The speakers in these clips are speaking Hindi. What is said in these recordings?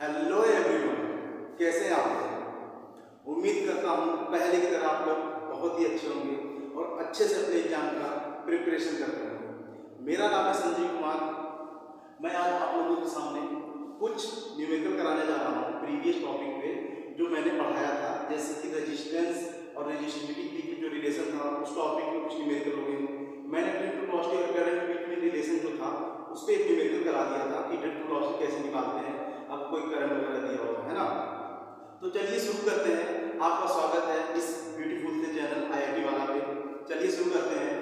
हेलो एवरीवन, कैसे हैं आप लोग। उम्मीद करता हूँ पहले की तरह आप लोग बहुत ही अच्छे होंगे और अच्छे से अपने एग्जाम का प्रिपरेशन कर रहे होंगे। मेरा नाम है संजीव कुमार। मैं आज आप लोगों के सामने कुछ न्यूमेरिकल कराने जा रहा हूँ प्रीवियस टॉपिक पे जो मैंने पढ़ाया था, जैसे कि रेजिस्टेंस और रेजिस्टिविटी की जो रिलेशन था उस टॉपिक में कुछ न्यूमेरिकल हो गए। मैंने ड्रिफ्ट वेलोसिटी और करंट बीच में रिलेशन जो था उस पर एक न्यूमेरिकल करा दिया था कि ड्रिफ्ट वेलोसिटी कैसे निकालते हैं, अब कोई करंट वगैरह दिया होगा, है ना। तो चलिए शुरू करते हैं। आपका स्वागत है इस ब्यूटीफुल से चैनल आईआईटी वाला पे। चलिए शुरू करते हैं।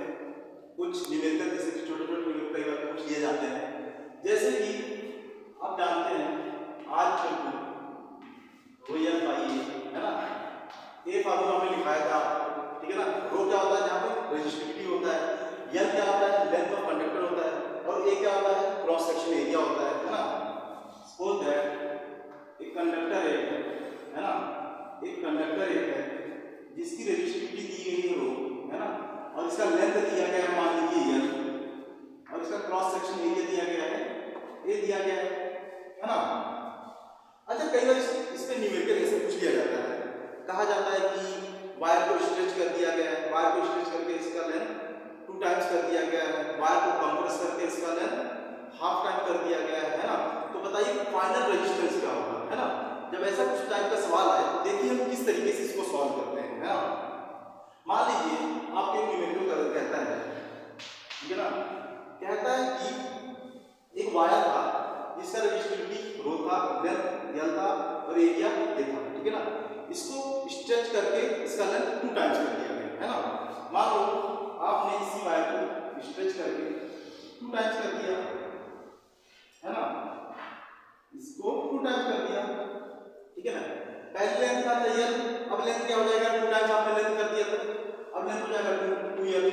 कुछ न्यूमेरिकल जैसे कि छोटे छोटे न्यूमेरिकल कई बार पूछ लिए जाते हैं, जैसे कि आप जानते हैं आज है ना, ए फार्मूला में लिखाया था आपको, ठीक है ना। रो क्या होता है, जहाँ पे रेजिस्टिविटी होता है, एल क्या होता है, लेंथ ऑफ कंडक्टर होता है, और ए क्या होता है, क्रॉस सेक्शन एरिया होता है ना। सपोज दैट एक कंडक्टर है ना, एक कंडक्टर है जिसकी रेजिस्टिविटी दी गई है रो, है ना, और इसका लेंथ दिया गया है मान लीजिए एल, और इसका क्रॉस सेक्शन एरिया दिया गया है ए दिया गया है ना। अच्छा, कई बार इस पे न्यूमेरिकल ऐसे पूछ लिया जाता है, कहा जाता है कि वायर को स्ट्रेच कर दिया गया है, वायर को स्ट्रेच करके इसका लेंथ 2 टाइम्स कर दिया गया है, वायर को कंप्रेस करके इसका लेंथ हाफ टाइम कर दिया गया है ना। तो बताइए फाइनल रेजिस्टेंस क्या होगा, है ना। जब ऐसा कुछ टाइप का सवाल आए तो देखिए हम किस तरीके से इसको सॉल्व करते हैं, है ना। मान लीजिए आपके न्यूमेरिकल का कहता है, ठीक है ना, कहता है कि एक वायर था जिसका रेजिस्टिविटी रो था, लेंथ एल था और एरिया ए था, ठीक है ना। इसको स्ट्रेच करके इसका लेंथ 2 टाइम्स कर दिया गया, है ना। मान लो आपने इसी वायर को स्ट्रेच करके 2 टाइम्स कर दिया, है ना, इसको 2 टाइम्स कर दिया, ठीक है ना। पहले लेंथ था एल, अब लेंथ क्या हो जाएगा, 2 टाइम्स आपने लेंथ कर दिया तो अब लेंथ हो जाएगा 2l,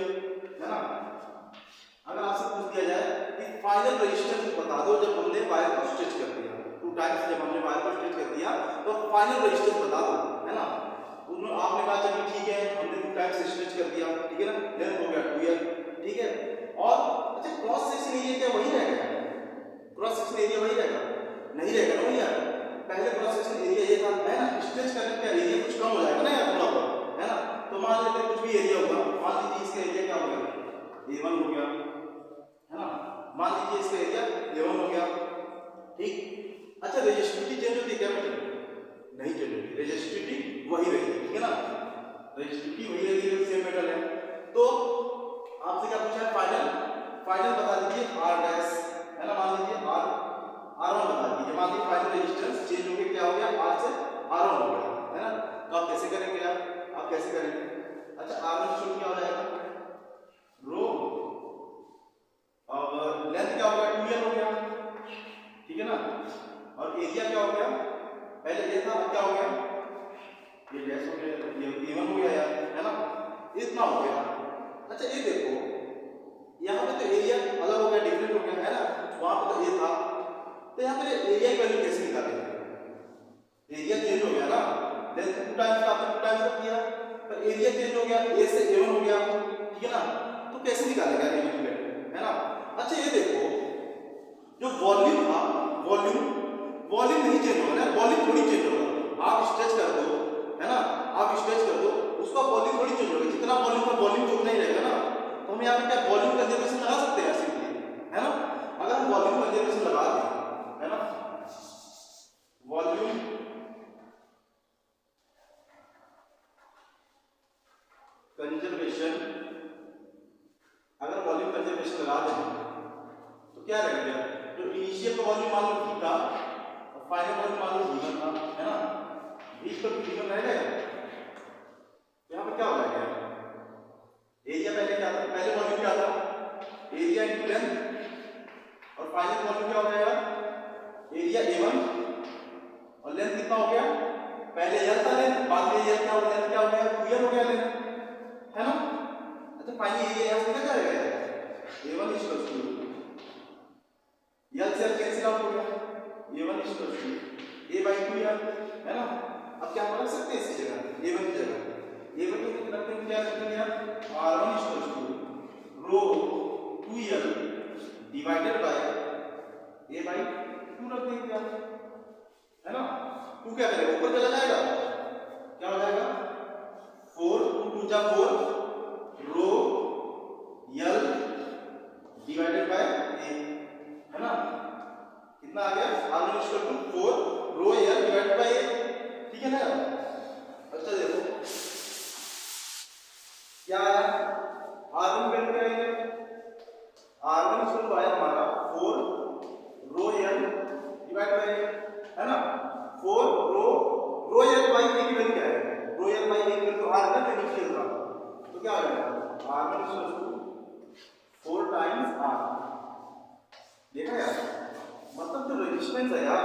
है ना। अगर आपसे पूछ दिया जाए कि फाइनल रेजिस्टेंस बता दो जब हमने वायर को स्ट्रेच कर दिया 2 टाइम्स, जब हमने वायर को स्ट्रेच कर दिया तो फाइनल रेजिस्टेंस बता दो, है ना। उन्होंने आपने कहा चलिए ठीक है, हमने 2 टाइम्स स्ट्रेच कर दिया, ठीक है ना, लेंथ हो गया 2l, ठीक है। और अच्छा, क्रॉस सेक्शन एरिया क्या वही रहेगा, क्रॉस सेक्शन एरिया वही रहेगा, नहीं रहेगा ना भैया। पहले क्रॉस सेक्शन एरिया ये था, है ना, स्ट्रेच करने का एरिया कुछ कम हो जाएगा ना यार, थोड़ा बहुत, है ना। तो मान लेते कुछ भी एरिया होगा, मान लीजिए इसका एरिया क्या हो गया, a1 हो गया, है ना। मान लीजिए इसका एरिया a1 हो गया, ठीक। अच्छा, रेजिस्टिविटी चेंज होती है क्या बेटा, नहीं चेंज होती, रेजिस्टिविटी वही रहेगी, ठीक है ना, रेजिस्टिविटी वही रहेगी, सेम मेटल है। तो आपसे क्या पूछा है, फाइनल बता दीजिए r डैश, है ना। मान लीजिए r1 बता दीजिए, मान लीजिए फाइनल रेजिस्टेंस चेंज हो गया, क्या हो गया, r से r1 हो गया, है ना। तो आप कैसे करेंगे यार, आप कैसे करेंगे। अच्छा, r1 शुरू क्या हो जाएगा, रो, और लेंथ क्या हो गया, 2l हो गया, ठीक है ना। और एरिया क्या हो गया, पहले ये था, अब क्या हो गया, ये डैश हो गया, ये a1 हो गया यार, है ना, इतना हो गया। अच्छा, ये देखो यहाँ पे तो एरिया अलग हो गया, डिफरेंट हो गया, है ना। वहां पे तो ये था, तो यहाँ पे एरिया की वैल्यू कैसे निकालेंगे, एरिया चेंज हो गया ना, लेंथ 2 टाइम्स का आपने 2 टाइम्स कर दिया, पर एरिया चेंज हो गया, a से a1 हो गया, ठीक है ना। तो कैसे निकालेगा एरिया की वैल्यू, है ना। अच्छा, ये देखो जो वॉल्यूम था, वॉल्यूम नहीं चेंज होगा ना, वॉल्यूम थोड़ी चेंज होगा, आप स्ट्रेच कर दो, है ना, आप स्ट्रेच कर दो, उसका वॉल्यूम थोड़ी चेंज होगा, जितना वॉल्यूम का वॉल्यूम तो उतना ही रहेगा ना। तो हम यहाँ पे क्या वॉल्यूम कंजर्वेशन लगा सकते हैं सिंपली, है ना। अगर हम वॉल्यूम कंजर्वेशन लगा दें, है ना, वॉल्यूम कंजर्वेशन, अगर वॉल्यूम कंजर्वेशन लगा दें तो क्या रहेगा, जो इनिशियल का वॉल्यूम मान लो v था और फाइनल वॉल्यूम मान लो v1 था, है ना, v तो v1 रहेगा। तो यहाँ पे क्या हो जाएगा, एरिया पहले क्या था, पहले वॉल्यूम क्या था, एरिया इनटू लेंथ, और फाइनल वॉल्यूम क्या हो जाएगा, एरिया a1 और लेंथ कितना हो गया, पहले l था लेंथ, बाद में l क्या हो, लेंथ क्या हो गया, 2l हो गया लेंथ, है ना। अच्छा, फाइनल एरिया यहाँ से क्या रहेगा, a1 इक्वल्स टू l से l कैंसिल आउट हो गया, a1 इक्वल्स टू a/2l, है ना। अब क्या हम रख सकते हैं इसकी जगह, a1 की जगह a1 को कितना रखते हैं, क्या रखेंगे यार, r1 equals to rho 2l divided by a/2 रख देंगे यार, टू क्या करेगा, ऊपर चला जाएगा, क्या हो जाएगा 4 2 जा 4 रो यल डिवाइडेड बाय ए, है ना, कितना आ गया r1 equal to 4 rho L divided by A, ठीक है ना। अच्छा देखो क्या आया, r1 वैल्यू क्या है, r1 इक्वल टू आया हमारा 4 रो यल डिवाइड बाय ए, है ना, 4 रो यल बाय ए की वैल्यू क्या है, रो यल बाय ए की वैल्यू r का इनिशियल था, तो क्या आ जाएगा r1 equal to 4 times r, देखा यार, मतलब जो रेजिस्टेंस है यार,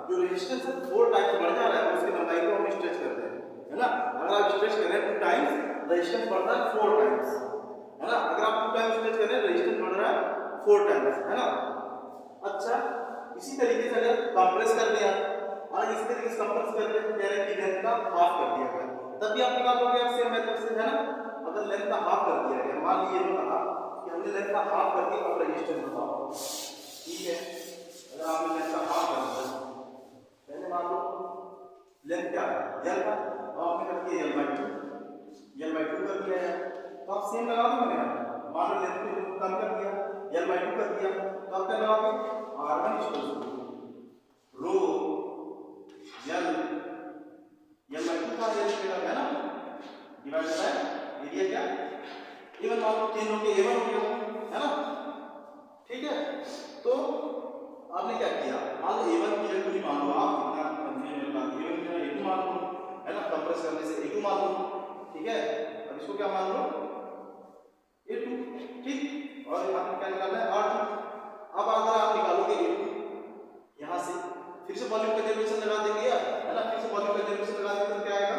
जो रेजिस्टेंस है 4 टाइम्स बढ़ जा रहा है, उसकी लंबाई को हम स्ट्रेच करते हैं, है ना। अगर आप स्ट्रेच करें 2 टाइम्स रेजिस्टेंस बढ़ता है 4 टाइम्स, है ना, अगर आप 2 टाइम्स स्ट्रेच करें रेजिस्टेंस बढ़ रहा है 4 टाइम्स, है ना। अच्छा इसी तरीके से अगर कंप्रेस कर दिया, और इसी तरीके से कंप्रेस कर दिया तो यानी कि लेंथ का हाफ कर दिया गया, तब भी आप निकालोगे आप सेम मेथड से, है ना। अगर लेंथ का हाफ कर दिया गया, मान लीजिए ये कहा कि हमने लेंथ का हाफ करके अब रेजिस्टेंस बताओ, ठीक है, अगर आपने लेंथ का हाफ कर दिया, पहले मान लो लेंथ क्या है l का, तो आपने कर दिया l/2 कर दिया है, तो आप सेम लगा दो मैंने, मान लो लेंथ को कम कर दिया l/2 कर दिया, तो आप क्या लगाओगे r1 equal to row l/2 का l है ना डिवाइड बाय एरिया क्या a1, मान लो चेंज हो गया a1 हो गया, है ना, ठीक है। तो आपने क्या किया, मान लो a1 की वैल्यू मान लो, आप इतना कंफ्यूजन में बात a1 का a2 मान लो, है ना, कंप्रेस करने से a2 मान लो, ठीक है। अब इसको क्या मान लो a2, ठीक, और यहां पे क्या निकालना है r2। अब अगर आप निकालोगे a2 यहां से, फिर से वॉल्यूम का डेरिवेशन लगा देंगे यार, है ना, फिर से वॉल्यूम का डेरिवेशन लगा देंगे तो क्या आएगा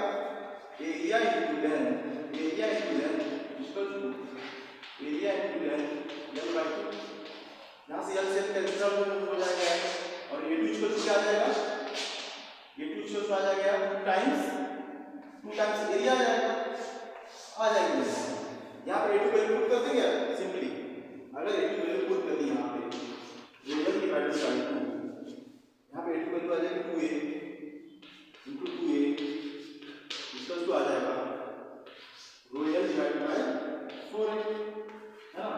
area into length, area into length equal to area into length l/2, यहां से l से कैंसिल हो जाएगा, और a2 इक्वल टू क्या आ जाएगा, a2 इक्वल टू आ जाएगा 2 टाइम्स एरिया आ जाएगा, आ जाएगी। यहां पे a2 वैल्यू पुट कर देंगे सिंपली, अगर a2 वैल्यू पुट कर दी यहां पे a1 डिवाइडेड बाय 2, यहां पे a2 वैल्यू आ जाएगी 2a into 2a equal to आ जाएगा रो l डिवाइडेड बाय 4a, है ना।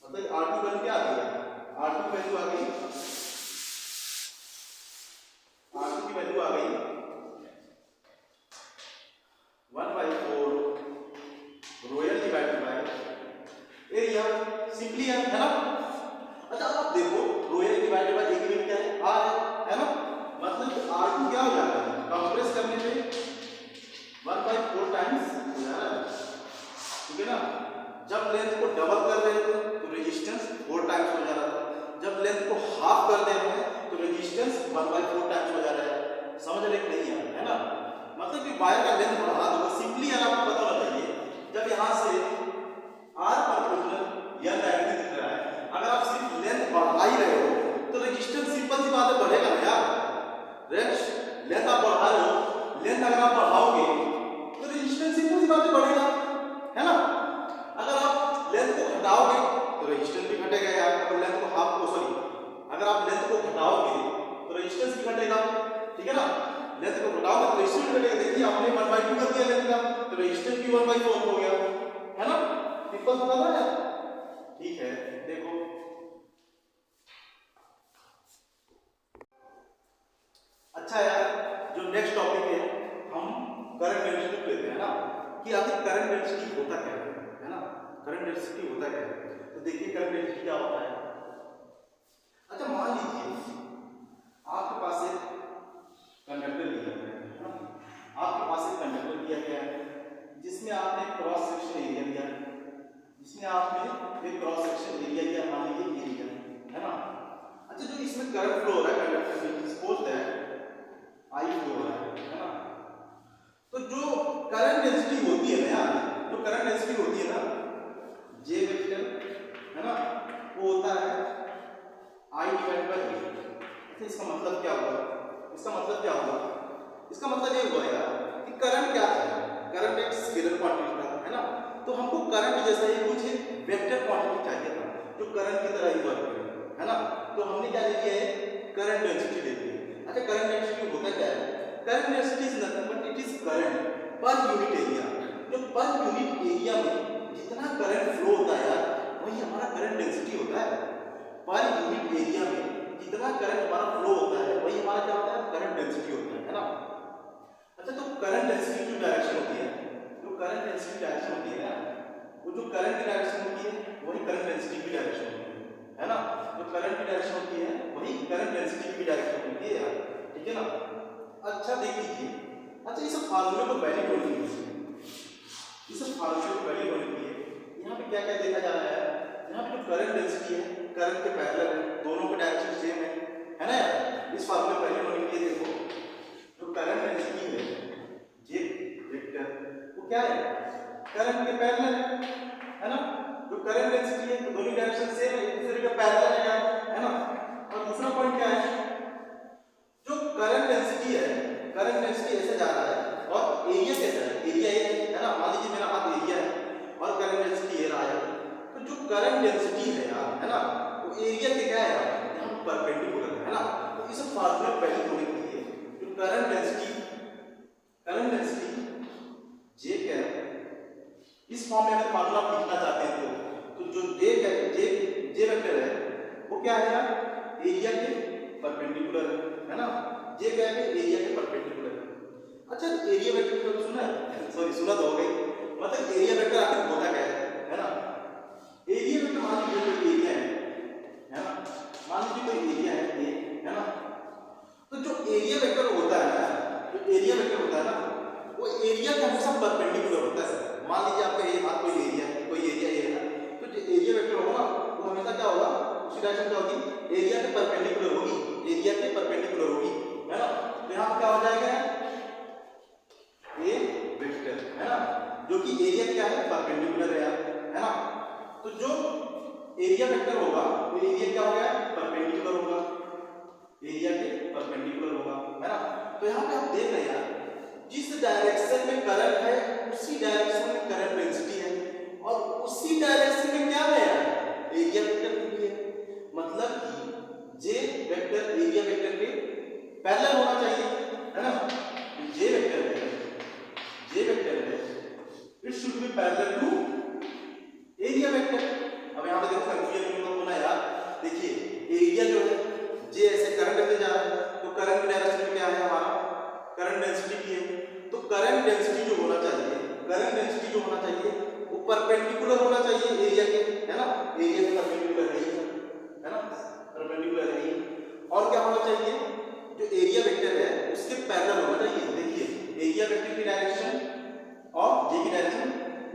मतलब r2 वैल्यू क्या आ गई, r2 वैल्यू आ गई, r2 की वैल्यू आ गई 1/4 रो l divided by area, simply है ना। अच्छा आप देखो रो l डिवाइडेड बाय ए की वैल्यू क्या है r है ना, मतलब r2 क्या हो जाता है, कंप्रेस करने पे 1/4 टाइम्स हो जा रहा है, ठीक है ना। जब लेंथ को डबल कर रहे थे तो रेजिस्टेंस 4 टाइम्स हो जा रहा था, जब लेंथ को हाफ कर दे रहे हैं तो रेजिस्टेंस 1/4 टाइम्स हो जा रहा है, समझ रहे कि नहीं है ना। मतलब कि वायर का लेंथ बढ़ा दो, सिंपली अगर आपको पता होना चाहिए, जब यहां से r प्रोपोर्शनल या डायरेक्टली दिख रहा है, अगर आप सिर्फ लेंथ बढ़ा ही रहे हो तो रेजिस्टेंस सिंपल सी बात है बढ़ेगा ना यार, लेंथ आप बढ़ा रहे हो, लेंथ अगर आप बढ़ाओगे तो रेजिस्टेंस सिंपल सी बात है बढ़ेगा, है ना। अगर आप लेंथ को घटाओगे तो रेजिस्टेंस भी घटेगा यार, अगर लेंथ को हाफ को सॉरी अगर आप लेंथ को घटाओगे तो रेजिस्टेंस भी घटेगा, ठीक है ना। लेंथ को घटाओगे तो रेजिस्टेंस भी घटेगा, देखिए आपने 1/2 कर दिया लेंथ का तो रेजिस्टेंस भी 1/4 हो गया, है ना, सिंपल सा था यार, ठीक है। देखो अच्छा यार, जो नेक्स्ट टॉपिक है हम करंट डेंसिटी लेते हैं ना, कि आखिर करंट डेंसिटी होता क्या है ना, करंट डेंसिटी होता क्या है। तो देखिए करंट डेंसिटी क्या होता है। अच्छा मान लीजिए आपके पास एक कंडक्टर दिया गया है ना, आपके पास एक कंडक्टर दिया गया है जिसमें आपने क्रॉस सेक्शन एरिया दिया है, जिसमें आपने एक क्रॉस सेक्शन एरिया दिया, मान लीजिए एरिया, है ना। अच्छा जो इसमें करंट फ्लो हो रहा है कंडक्टर में, सपोज दैट आई फ्लो हो रहा है ना, तो जो करंट डेंसिटी होती है ना यार, जो करंट डेंसिटी होती है ना जे वेक्टर, है ना, वो होता है आई डिवाइड बाय ए। अच्छा इसका मतलब क्या हुआ, इसका मतलब क्या हुआ, इसका मतलब ये हुआ यार कि करंट क्या है, करंट एक स्केलर क्वांटिटी था, है ना, तो हमको करंट जैसा ही कुछ वेक्टर क्वांटिटी चाहिए था जो करंट की तरह ही वर्क करे, है ना। तो हमने क्या ले लिया है करंट डेंसिटी ले ली है। अच्छा करंट डेंसिटी होता क्या है? Current density is nothing but it is current per unit area. जो पर यूनिट एरिया में जितना करंट फ्लो होता है यार वही हमारा करंट डेंसिटी होता है। पर यूनिट एरिया में जितना करंट हमारा फ्लो होता है वही हमारा क्या होता है? करंट डेंसिटी होता है ना। अच्छा तो करंट डेंसिटी की डायरेक्शन होती है, जो करंट डेंसिटी डायरेक्शन होती है ना, वो जो करंट की डायरेक्शन होती है वही करंट डेंसिटी की डायरेक्शन होती है ना। जो करंट की डायरेक्शन होती है वही करंट डेंसिटी की डायरेक्शन होती है यार, ठीक है ना। अच्छा देख लीजिए, अच्छा ये सब फार्मूले को वैलिड होने के लिए, ये सब फार्मूले को वैलिड होने के लिए यहाँ पे क्या क्या देखा जा रहा है? यहाँ पे जो करंट डेंसिटी है करंट के पैरेलल है, दोनों के डायरेक्शन सेम है ना यार। इस फार्मूले को वैलिड होने के लिए देखो जो करंट डेंसिटी है जे वेक्टर वो क्या है? करंट के पैरेलल है ना। जो करंट डेंसिटी है दोनों डायरेक्शन सेम है, एक दूसरे के पैरेलल है ना। और दूसरा पॉइंट क्या है? जो करंट डेंसिटी है, करंट डेंसिटी ऐसे जा रहा है और एरिया कैसा है? एरिया ये है ना, मान लीजिए मेरा हाथ एरिया है और करंट डेंसिटी ये रहा है, तो जो करंट डेंसिटी है यार है ना वो एरिया के क्या है यार? यहाँ परपेंडिकुलर है ना। तो इस फार्मूले को वैलिड होने के लिए जो करंट डेंसिटी जे क्या है इस फॉर्म में अगर फार्मूला आप लिखना चाहते हैं तो जो जे वेक्टर है वो क्या है यार? एरिया के परपेंडिकुलर है ना। जे क्या है? एरिया के परपेंडिकुलर है। अच्छा एरिया वेक्टर तो सुना है, सॉरी सुना तो हो गई, मतलब एरिया वेक्टर आखिर होता क्या है ना। एरिया वेक्टर मान लीजिए कोई एरिया है ना, मान लीजिए कोई एरिया है ये है ना, तो जो एरिया वेक्टर होता है ना, जो एरिया वेक्टर होता है ना वो एरिया के हमेशा परपेंडिकुलर होता है सर। मान लीजिए आपका ये हाथ कोई एरिया है, कोई एरिया ये है ना, तो जो एरिया वेक्टर होगा ना वो हमेशा क्या होगा? उसकी डायरेक्शन क्या होगी? एरिया के परपेंडिकुलर होगी, एरिया के परपेंडिकुलर होगी है ना। तो यहाँ पे क्या हो जाएगा? ए वेक्टर है ना, जो कि एरिया क्या है? परपेंडिकुलर है ना। तो जो एरिया वेक्टर होगा वो एरिया क्या हो गया? परपेंडिकुलर होगा, एरिया के परपेंडिकुलर होगा है ना। तो यहाँ पे आप देख रहे हैं यार जिस डायरेक्शन में करंट है उसी डायरेक्शन में करंट डेंसिटी है और उसी डायरेक्शन में क्या है यार? एरिया वेक्टर भी है। मतलब कि जे वेक्टर एरिया वेक्टर के पैरेलल होना चाहिए है ना। जे वेक्टर है it should be parallel to area vector. अब यहाँ पे देखो कंफ्यूजन मत होना यार। देखिए एरिया जो है जे ऐसे करंट ऐसे जा रहा है तो करंट की डायरेक्शन में क्या है? हमारा करंट डेंसिटी भी है। तो करंट डेंसिटी जो होना चाहिए, करंट डेंसिटी जो होना चाहिए वो परपेंडिकुलर होना चाहिए एरिया के है ना। एरिया के परपेंडिकुलर है ना, परपेंडिकुलर है। और क्या होना चाहिए? जो एरिया वेक्टर है उसके पैरेलल होना चाहिए। देखिए एरिया वेक्टर की डायरेक्शन और जे की डायरेक्शन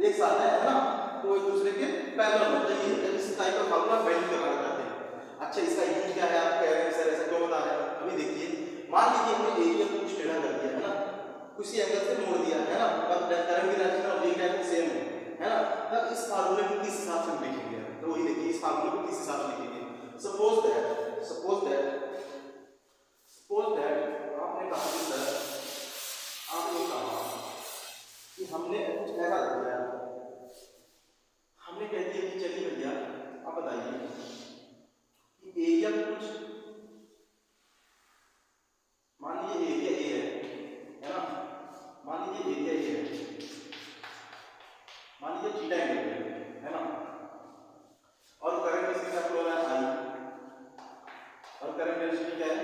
एक साथ है ना, तो एक दूसरे के पैरेलल होना चाहिए। इस टाइप का फार्मूला वैल्यू करना चाहते हैं। अच्छा इसका यूज क्या है? आप कह रहे हैं सर ऐसा क्यों बता रहे हैं? अभी देखिए मान लीजिए हमने एरिया को कुछ टेढ़ा कर दिया है ना, उसी एंगल से मोड़ दिया है ना, पर करंट की डायरेक्शन और जे की डायरेक्शन सेम है ना। तब इस फार्मूले को किस हिसाब से लिखेंगे? तो वही देखिए इस फार्मूले को किस हिसाब से लिखेंगे। सपोज दैट आपने कहा कि सर आपने कहा कि हमने कुछ ऐसा कर दिया, हमने कह दिया कि चलिए भैया आप बताइए कि एरिया कुछ मान लीजिए एरिया ए है ना, मान लीजिए एरिया ए है, मान लीजिए थीटा एंगल है ना, और करंट इसके साथ फ्लो है आई और करंट डेंसिटी क्या है?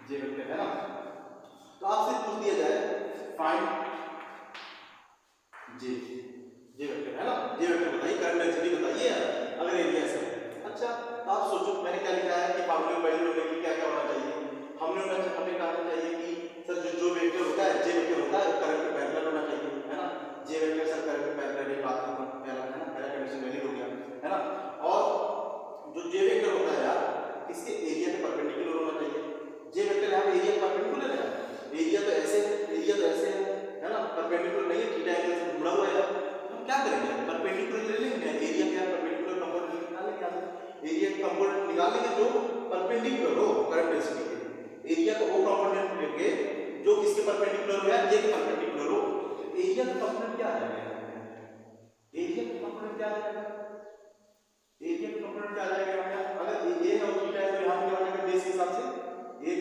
जे वेक्टर है ना। तो आपसे पूछ दिया जाए फाइंड जे वेक्टर है ना, जे वेक्टर बताइए, करंट डेंसिटी बताइए अगर एरिया ऐसा है। अच्छा तो आप सोचो मैंने क्या लिखा है कि फार्मूले वैल्यू होने के लिए क्या क्या होना चाहिए? हमने कहा चाहिए कि सर जो वेक्टर होता है जे वेक्टर होता है करंट के पैरेलल होना चाहिए है ना। जे वेक्टर सर करंट के पैरेलल है, बात खत्म, पहला है ना, पहला कंडीशन वैलिड हो गया है ना। और जो जे वेक्टर होता है यार इसके एरिया के परपेंडिकुलर होना चाहिए। जे वेक्टर यहाँ पे एरिया परपेंडिकुलर है, एरिया तो ऐसे है ना, परपेंडिकुलर नहीं है, थीटा एंगल से जुड़ा हुआ है। हम क्या करेंगे? परपेंडिकुलर ले लेंगे, एरिया क्या परपेंडिकुलर कंपोनेंट निकाल लेंगे, एरिया का कंपोनेंट निकाल लेंगे जो परपेंडिकुलर हो करंट डेंसिटी के। एरिया का वो कंपोनेंट लेंगे जो किसके परपेंडिकुलर हो? यार जे के परपेंडिकुलर हो। तो एरिया का कंपोनेंट क्या आ जाएगा? एरिया का कंपोनेंट क्या आ जाएगा? एरिया का कंपोनेंट क्या आ जाएगा? अगर ए है और थीटा है तो यहाँ पे क्या हो जाएगा? बेस के हिसाब से a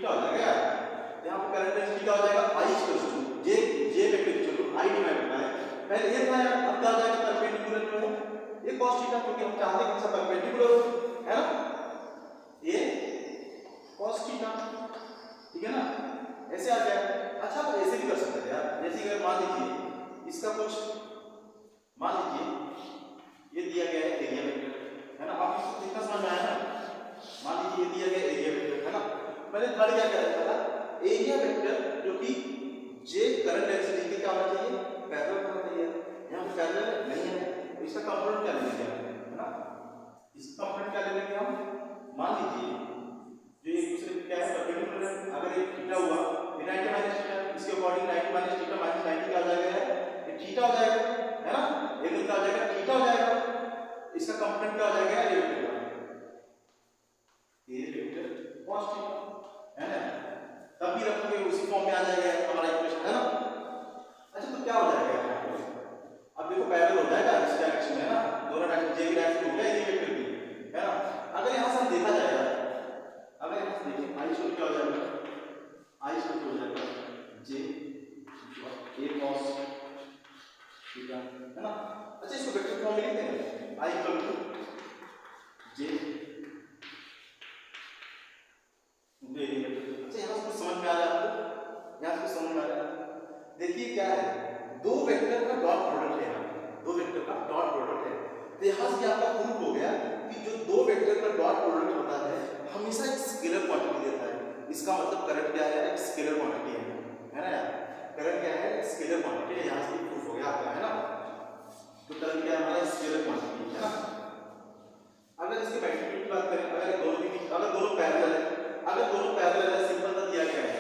थीटा हो जाएगा यार। यहाँ पे करंट डेंसिटी क्या हो जाएगा, I equals to J vector equal to I divided by, पहले ये था यार, अब क्या हो जाएगा परपेंडिकुलर जो है ये cos थीटा, क्योंकि हम चाहते हैं कि सब परपेंडिकुलर हो, है ना, ये cos थीटा, ठीक है ना, ऐसे आ गया। अच्छा तो ऐसे भी कर सकते हैं यार, जैसे अगर मान लीजिए इसका कुछ, मान लीजिए ये दिया गया है एरिया वेक्टर, है ना, आप इसको कितना समझ में आया ना, मान लीजिए ये दिया गया एरिया वेक्टर, है ना, मैंने थर्ड क्या किया था, एरिया वेक्टर जो कि जे करंट डेंसिटी के क्या होना चाहिए, पैरेलल होना चाहिए, यहाँ पे पैरेलल नहीं है, तो इसका कंपोनेंट क्या लेंगे, है ना, इसका कंपोनेंट क्या लेंगे हम, मान लीजिए जो एक दूसरे क्या है परपेंडिकुलर है, अगर ये थीटा हुआ ये 90 माइनस थीटा, इसके अकॉर्डिंग 90 माइनस थीटा माइनस 90 क्या हो जाएगा, ये थीटा हो जाएगा, है ना, ये क्या हो जाएगा, थीटा हो जाएगा, इसका कंपोनेंट क्या हो जाएगा, ये वेक्टर cos थीटा, है ना, तब भी रखोगे उसी फॉर्म में आ जाएगा हमारा इक्वेशन, है ना। अच्छा तो क्या हो जाएगा, अब देखो पैरेलल हो जाएगा इस डायरेक्शन में, है ना, दोनों डायरेक्शन जे की डायरेक्शन हो गया ये वेक्टर की, है ना। अगर यहां से हम देखा जाएगा, अगर यहां से देखिए आई स्क्वायर क्या हो जाएगा, आई स्क्वायर हो जाएगा जे a cos थीटा, है ना। अच्छा इसको वेक्टर फॉर्म में लिखते हैं, आई इक्वल टू जे, अच्छा यहां से कुछ समझ में आ रहा है आपको, यहां से कुछ समझ में आ रहा है, देखिए क्या है, दो वेक्टर का डॉट प्रोडक्ट है, दो वेक्टर का डॉट प्रोडक्ट है, तो यहां से आपका प्रूफ हो गया कि जो दो वेक्टर का डॉट प्रोडक्ट होता है हमेशा एक स्केलर क्वांटिटी देता है, इसका मतलब करंट क्या है, एक स्केलर क्वांटिटी है ना यार, करंट क्या है, स्केलर क्वांटिटी है, यहां से प्रूफ हो गया आपका, है ना, तो करंट क्या है हमारा, स्केलर क्वांटिटी, है ना। अगर इसके मैग्नीट्यूड की बात करें, अगर दोनों पैरेलल है, अगर दोनों पैरेलल है, सिंपल सा दिया गया है,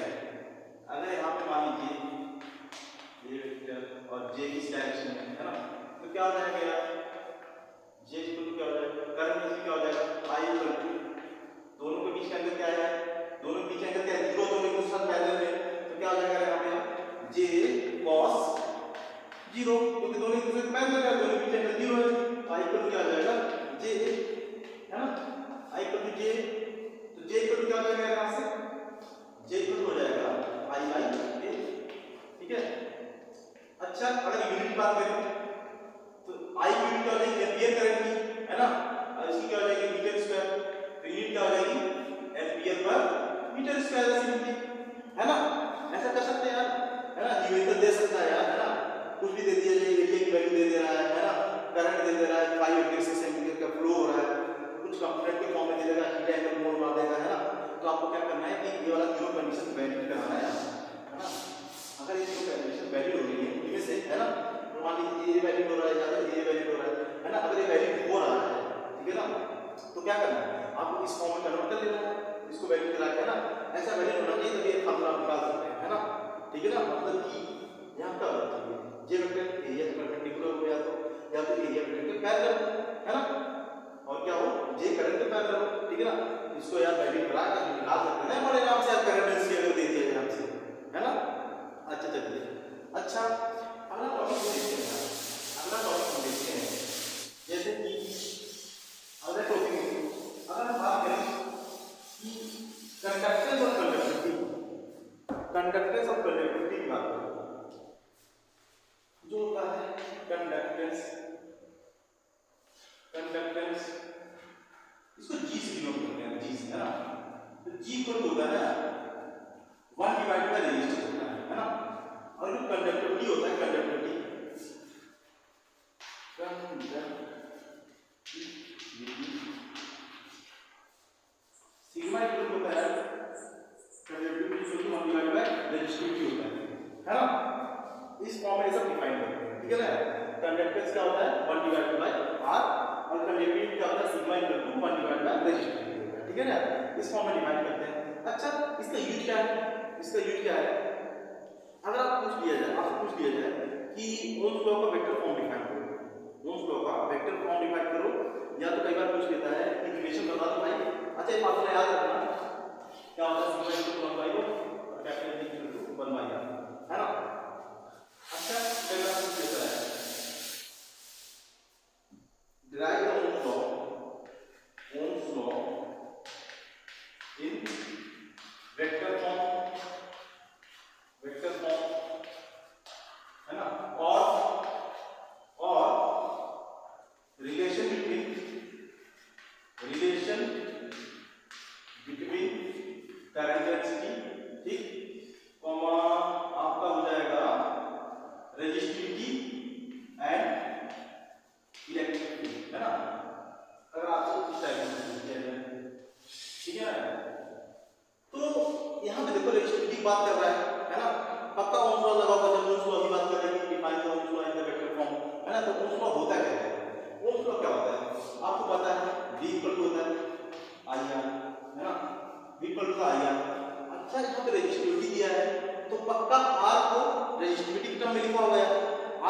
अगर यहाँ पे मान लीजिए ये वेक्टर और जे इस डायरेक्शन में, है ना, तो क्या हो जाएगा यार, जे इक्वल टू क्या हो जाएगा, करंट इसमें क्या हो जाएगा, आई इक्वल टू, दोनों के बीच का एंगल क्या है, दोनों के बीच एंगल क्या है, जीरो, दोनों एक साथ पैरेलल है, तो क्या हो जाएगा यहाँ पे जे cos जीरो, क्योंकि दोनों एक दूसरे के पैरेलल है, दोनों के बीच एंगल जीरो है, आई इक्वल टू क्या हो जाएगा जे, है ना, आई इक्वल टू जे, तो जे इक्वल टू क्या हो जाएगा यहाँ से, जे इक्वल हो जाएगा आई बाई ए, ठीक है। अच्छा अगर यूनिट की बात करें तो आई यूनिट क्या हो जाएगी, एम्पियर करंट की, है ना, और इसकी क्या हो जाएगी मीटर स्क्वायर, तो यूनिट क्या हो जाएगी ampere per metre square, simply, है ना, ऐसा कर सकते हैं यार, है ना, न्यूमेरिकल दे सकता है यार, है ना, कुछ भी दे दिया जाए, एरिया की वैल्यू दे दे रहा है ना, करंट दे दे रहा है 5 एम्पियर 6 एम्पियर का फ्लो हो रहा है, कुछ कंपोनेंट के फॉर्म में दे देगा, थीटा एंगल मोड़ मार देगा, है ना, तो आपको क्या करना है कि ये वाला जीरो कंडीशन वैलिड कराना है ना, अगर ये जीरो कंडीशन वैलिड हो रही है इनमें से, है ना, तो मान लीजिए ये वैलिड हो रहा है या तो ये वैलिड हो रहा है ना, अगर ये वैलिड हो रहा है, ठीक है ना, तो क्या करना है आपको इस फॉर्म में कन्वर्ट कर लेना है, इसको वैलिड करा के, है ना, ऐसा वैलिड होना चाहिए तभी एक फॉर्मूला निकाल सकते हैं, है ना, ठीक है ना, मतलब कि यहाँ क्या होना चाहिए, जे वेक्टर एरिया के परपेंडिकुलर हो या तो एरिया वेक्टर के पैरेलल, है ना, और क्या हो जे करंट के पैरेलल हो, ठीक है ना, इसको यार वैल्यू करा के निकाल सकते हैं बड़े आराम से, यार करंट डेंसिटी अगर दे दिया जाए हमसे, है ना। अच्छा चलिए, अच्छा अगला टॉपिक देखते हैं, अगला टॉपिक हम देखते हैं, जैसे कि अगला टॉपिक अगर हम बात करें कि कंडक्टेंस और कंडक्टिविटी, कंडक्टेंस और कंडक्टिविटी की बात करें, जो होता है कंडक्टेंस, कंडक्टेंस इसको जी से डिनोट करते हैं, जी से, है ना, तो जी इक्वल होता है 1 डिवाइडेड बाय रेजिस्टेंस होता है ना, और जो कंडक्टिविटी होता है, कंडक्टिविटी सिग्मा इक्वल होता है conductivity equal 1 divided by resistivity होता है ना, इस फॉर्म में सब डिफाइन करते हैं, ठीक है ना, कंडक्टेंस क्या होता है 1 डिवाइडेड बाय r और कंडक्टिविटी क्या होता है sigma equal to 1 divided by resistivity होता है, ठीक है ना, इस फॉर्म में डिफाइन करते हैं। अच्छा इसका यूज क्या है, इसका यूज क्या है, अगर आप पूछ लिया जाए, आपसे पूछ लिया जाए कि ओम्स लॉ का वेक्टर फॉर्म डिफाइन करो, ओम्स लॉ का वेक्टर फॉर्म डिफाइन करो, या तो कई बार पूछ लेता है कि रिलेशन बता दो भाई, अच्छा ये फार्मूला याद रखना क्या होता है, सिग्मा इक्वल टू 1 बाय और capital G equal to 1 by r, है ना। अच्छा कई बार पूछ लेता है derive the Ohm's law in vector है ना। अगर आपको इस टाइप में, ठीक है ना, तो यहाँ पे देखो रजिस्टिविटी की बात कर रहा है ना। पक्का ओम्स लॉ लगा हुआ, जब ओम्स लॉ की बात कर रहे हैं कि define the Ohm's law in the vector form, है ना। तो ओम्स लॉ होता क्या है? ओम्स लॉ क्या होता है आपको पता है, V इक्वल टू होता है IR, है ना, V इक्वल टू IR। अच्छा यहाँ पे रजिस्टिविटी दिया है तो पक्का R को रजिस्टिविटी की टर्म में लिखा हुआ है,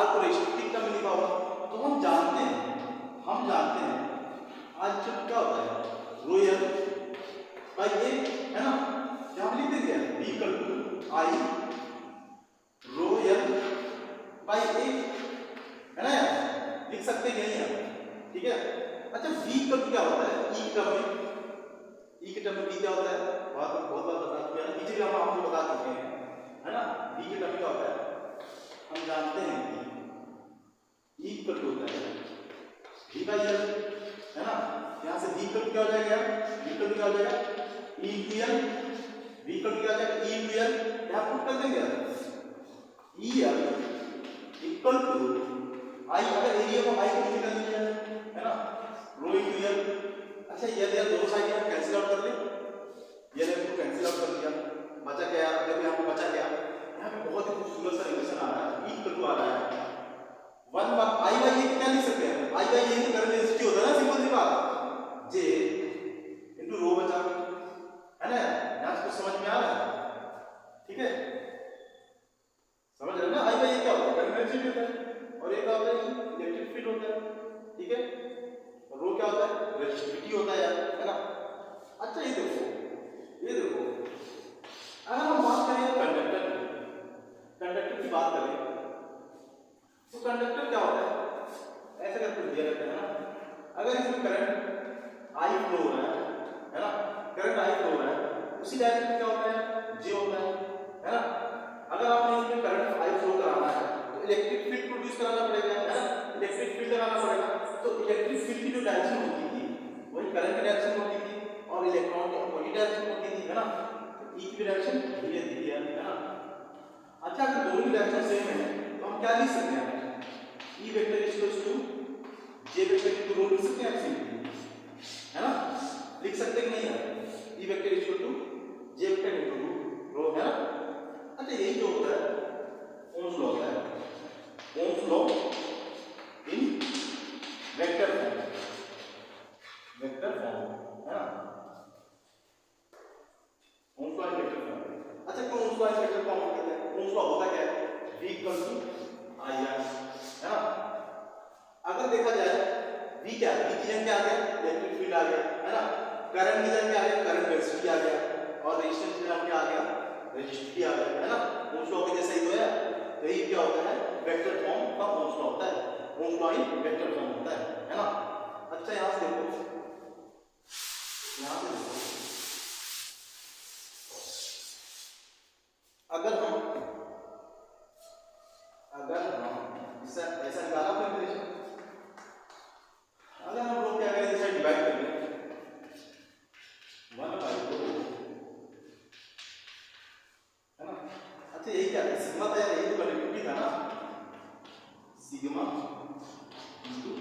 R को रजिस्टिविटी की टर्म में लिखा हुआ है। तो हम जानते हैं आज जब क्या होता है रो L बाई A, है ना, यहाँ पे लिख देंगे V equal to I rho L by A, है ना यार, लिख सकते हैं नहीं यार, ठीक है। अच्छा V इक्वल टू क्या होता है E की टर्म में, E की टर्म में V क्या होता है, बहुत बार बता चुके हैं, पीछे भी हम आपको बता चुके हैं, है ना। V की टर्म क्या होता है हम जानते हैं कि E इक्वल टू होता है V बाई L, है ना। यहाँ से V इक्वल टू क्या हो जाएगा, V इक्वल टू क्या हो जाएगा E into L, V equal to क्या हो जाएगा E इंटू L, यहाँ पुट कर देंगे EL इक्वल टू I, अगर एरिया को I को निकाल लिया है ना, रो इंटू L। अच्छा ये दोनों साइड यहाँ कैंसिल आउट कर ले, ये देखो कैंसिल आउट कर दिया, बचा क्या यार, देखो यहाँ पे बचा क्या, यहाँ पे बहुत ही खूबसूरत सा रिलेशन आ रहा है, E इक्वल टू आ रहा है 1 बाय I बाई A क्या लिख सकते हैं, I बाई A की करंट डेंसिटी होता है ना, सिंपल सी बात, J इनटू रो बचा, है ना। यहाँ से कुछ समझ में आ रहा है, ठीक है, समझ रहे हैं ना। I बाई A क्या होता है करंट डेंसिटी होता है, और ये क्या होता है इलेक्ट्रिक फील्ड होता है, ठीक है, और रो क्या होता है रेजिस्टिविटी होता है यार, है ना। अच्छा ये देखो अगर हम बात करें कंडक्टर की बात करें तो कंडक्टर क्या होता है, ऐसे करके दिया रहता है ना। अगर इसमें करंट I फ्लो हो रहा है ना, करंट I फ्लो हो रहा है, उसी डायरेक्शन में क्या होता है J होता है ना। अगर आपने इसमें करंट I फ्लो कराना है तो इलेक्ट्रिक फील्ड प्रोड्यूस कराना पड़ेगा, है ना, इलेक्ट्रिक फील्ड लगाना पड़ेगा। तो इलेक्ट्रिक फील्ड की जो डायरेक्शन होती थी वही करंट की डायरेक्शन होती थी, और इलेक्ट्रॉन की अपोजिट डायरेक्शन होती थी, है ना। तो E की डायरेक्शन ये दी है ना। अच्छा अगर दोनों की डायरेक्शन सेम है तो हम क्या लिख सकते हैं, E vector equals to J vector into rho लिख सकते हैं सिंपली, है ना, लिख सकते हैं नहीं है, E vector equal to J vector into rho, है ना। अच्छा यही जो होता है ओम्स लॉ होता है, Ohm's law in vector form, है ना, Ohm's law in vector form. अच्छा क्यों Ohm's law in vector form कहते हैं, ओम्स लॉ होता क्या है V इक्वल टू IR, है ना। अगर देखा जाए V क्या है, V की जगह क्या आ गया इलेक्ट्रिक फील्ड आ गया, है ना, करंट की जगह क्या आ गया करंट डेंसिटी आ गया, और रेजिस्टेंस की जगह क्या आ गया रेजिस्टिविटी आ गया, है ना। ओम्स लॉ के जैसा ही तो है, तो ये क्या होता है वेक्टर फॉर्म का ओम्स लॉ होता है, Ohm's law in vector form होता है ना। अच्छा यहाँ से देखो अगर हम इससे ऐसा निकाला अपने रिलेशन, अगर हम लोग क्या करें इसे डिवाइड कर लें 1 बाई 2, है ना। अच्छा यही क्या है सिग्मा था यार, यही तो कनेक्टिविटी था ना, सिग्मा इनटू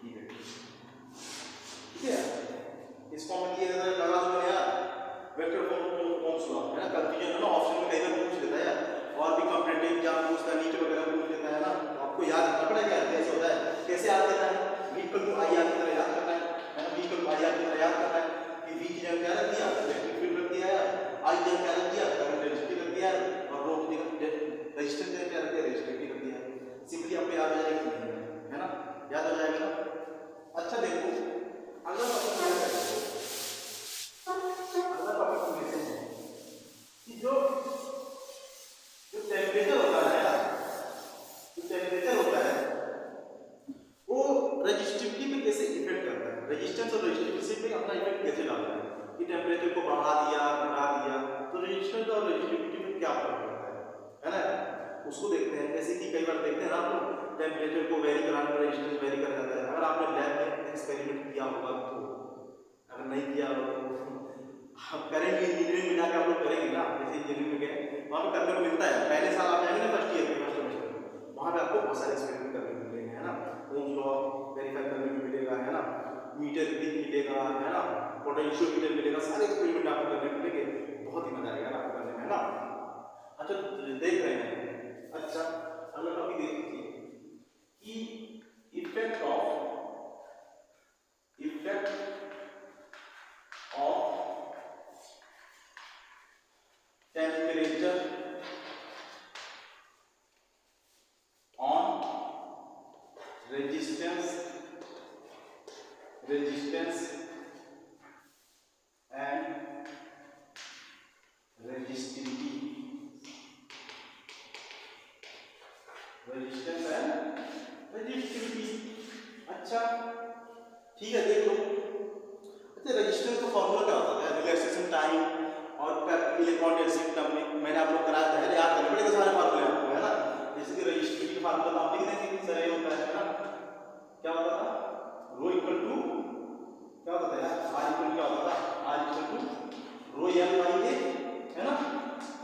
E वेक्टर, ठीक है। इस फॉर्म में ये लगा दो यार वेक्टर फॉर्म ओम्स लॉ, है ना। कंफ्यूजन है ना, ऑप्शन में कई बार पूछ लेता है यार, और भी कॉम्पिटिटिव एग्जाम पूछता है, नीट वगैरह पूछ लेता है ना, तो आपको याद रखना पड़ेगा कैसे होता है, कैसे याद करना है, V इक्वल टू IR की तरह याद करना है ना, V इक्वल टू IR की तरह याद करना है कि V की जगह क्या रख दिया इलेक्ट्रिक फील्ड रख दिया है, I की जगह क्या रख दिया करंट डेंसिटी रख दिया है, और रो की जगह रेजिस्टेंस जगह क्या रख दिया रेजिस्टिविटी रख दिया है। सिंपली आपको याद आ जाएगा, है ना, याद आ जाएगा ना। अच्छा देखो अगर जो टेम्परेचर होता है यार, जो टेम्परेचर होता है वो रेजिस्टिविटी पे कैसे इफेक्ट करता है, रेजिस्टेंस और रेजिस्टिविटी पे अपना इफेक्ट कैसे डालता है, कि टेम्परेचर को बढ़ा दिया घटा दिया तो रेजिस्टेंस और रेजिस्टिविटी में क्या फर्क पड़ता है ना, उसको देखते हैं। जैसे कि कई बार देखते हैं ना आप लोग टेम्परेचर को वेरी कराने पर रेजिस्टेंस वेरी कर जाता है। अगर आपने लैब में एक्सपेरिमेंट किया होगा तो, अगर नहीं किया होगा तो आप करेंगे, इंजीनियरिंग में जाकर आप लोग करेंगे ना, जैसे इंजीनियरिंग में गए वहाँ पे करने को मिलता है, पहले साल आप जाएंगे ना फर्स्ट ईयर में फर्स्ट सेमेस्टर में, वहाँ पे आपको बहुत सारे एक्सपेरिमेंट करने को मिलेंगे, है ना, ओम्स लॉ वेरीफाई करने को मिलेगा, मीटर भी मिलेगा, है ना, पोटेंशियोमीटर मिलेगा, सारे एक्सपेरिमेंट आपको करने मिलेंगे, बहुत ही मजा आएगा आपको करने में, है ना। अच्छा देख रहे हैं, अच्छा अगला टॉपिक देख लीजिए कि effect of temperature on resistance and resistivity, अच्छा ठीक है, देख लो। अच्छा रेजिस्टेंस का फॉर्मूला क्या होता है, रिलैक्सेशन टाइम और इलेक्ट्रॉन डेंसिटी टर्म में मैंने आप लोग कराया था, याद करने पड़ेगा सारे फार्मूले आपको, है ना। जैसे कि रेजिस्टिविटी का फार्मूला तो आप लिख देंगे कि सर ये होता है ना, क्या होता था, रो इक्वल टू क्या होता था यार, आर इक्वल क्या होता था, R equal to rho L by A, है ना।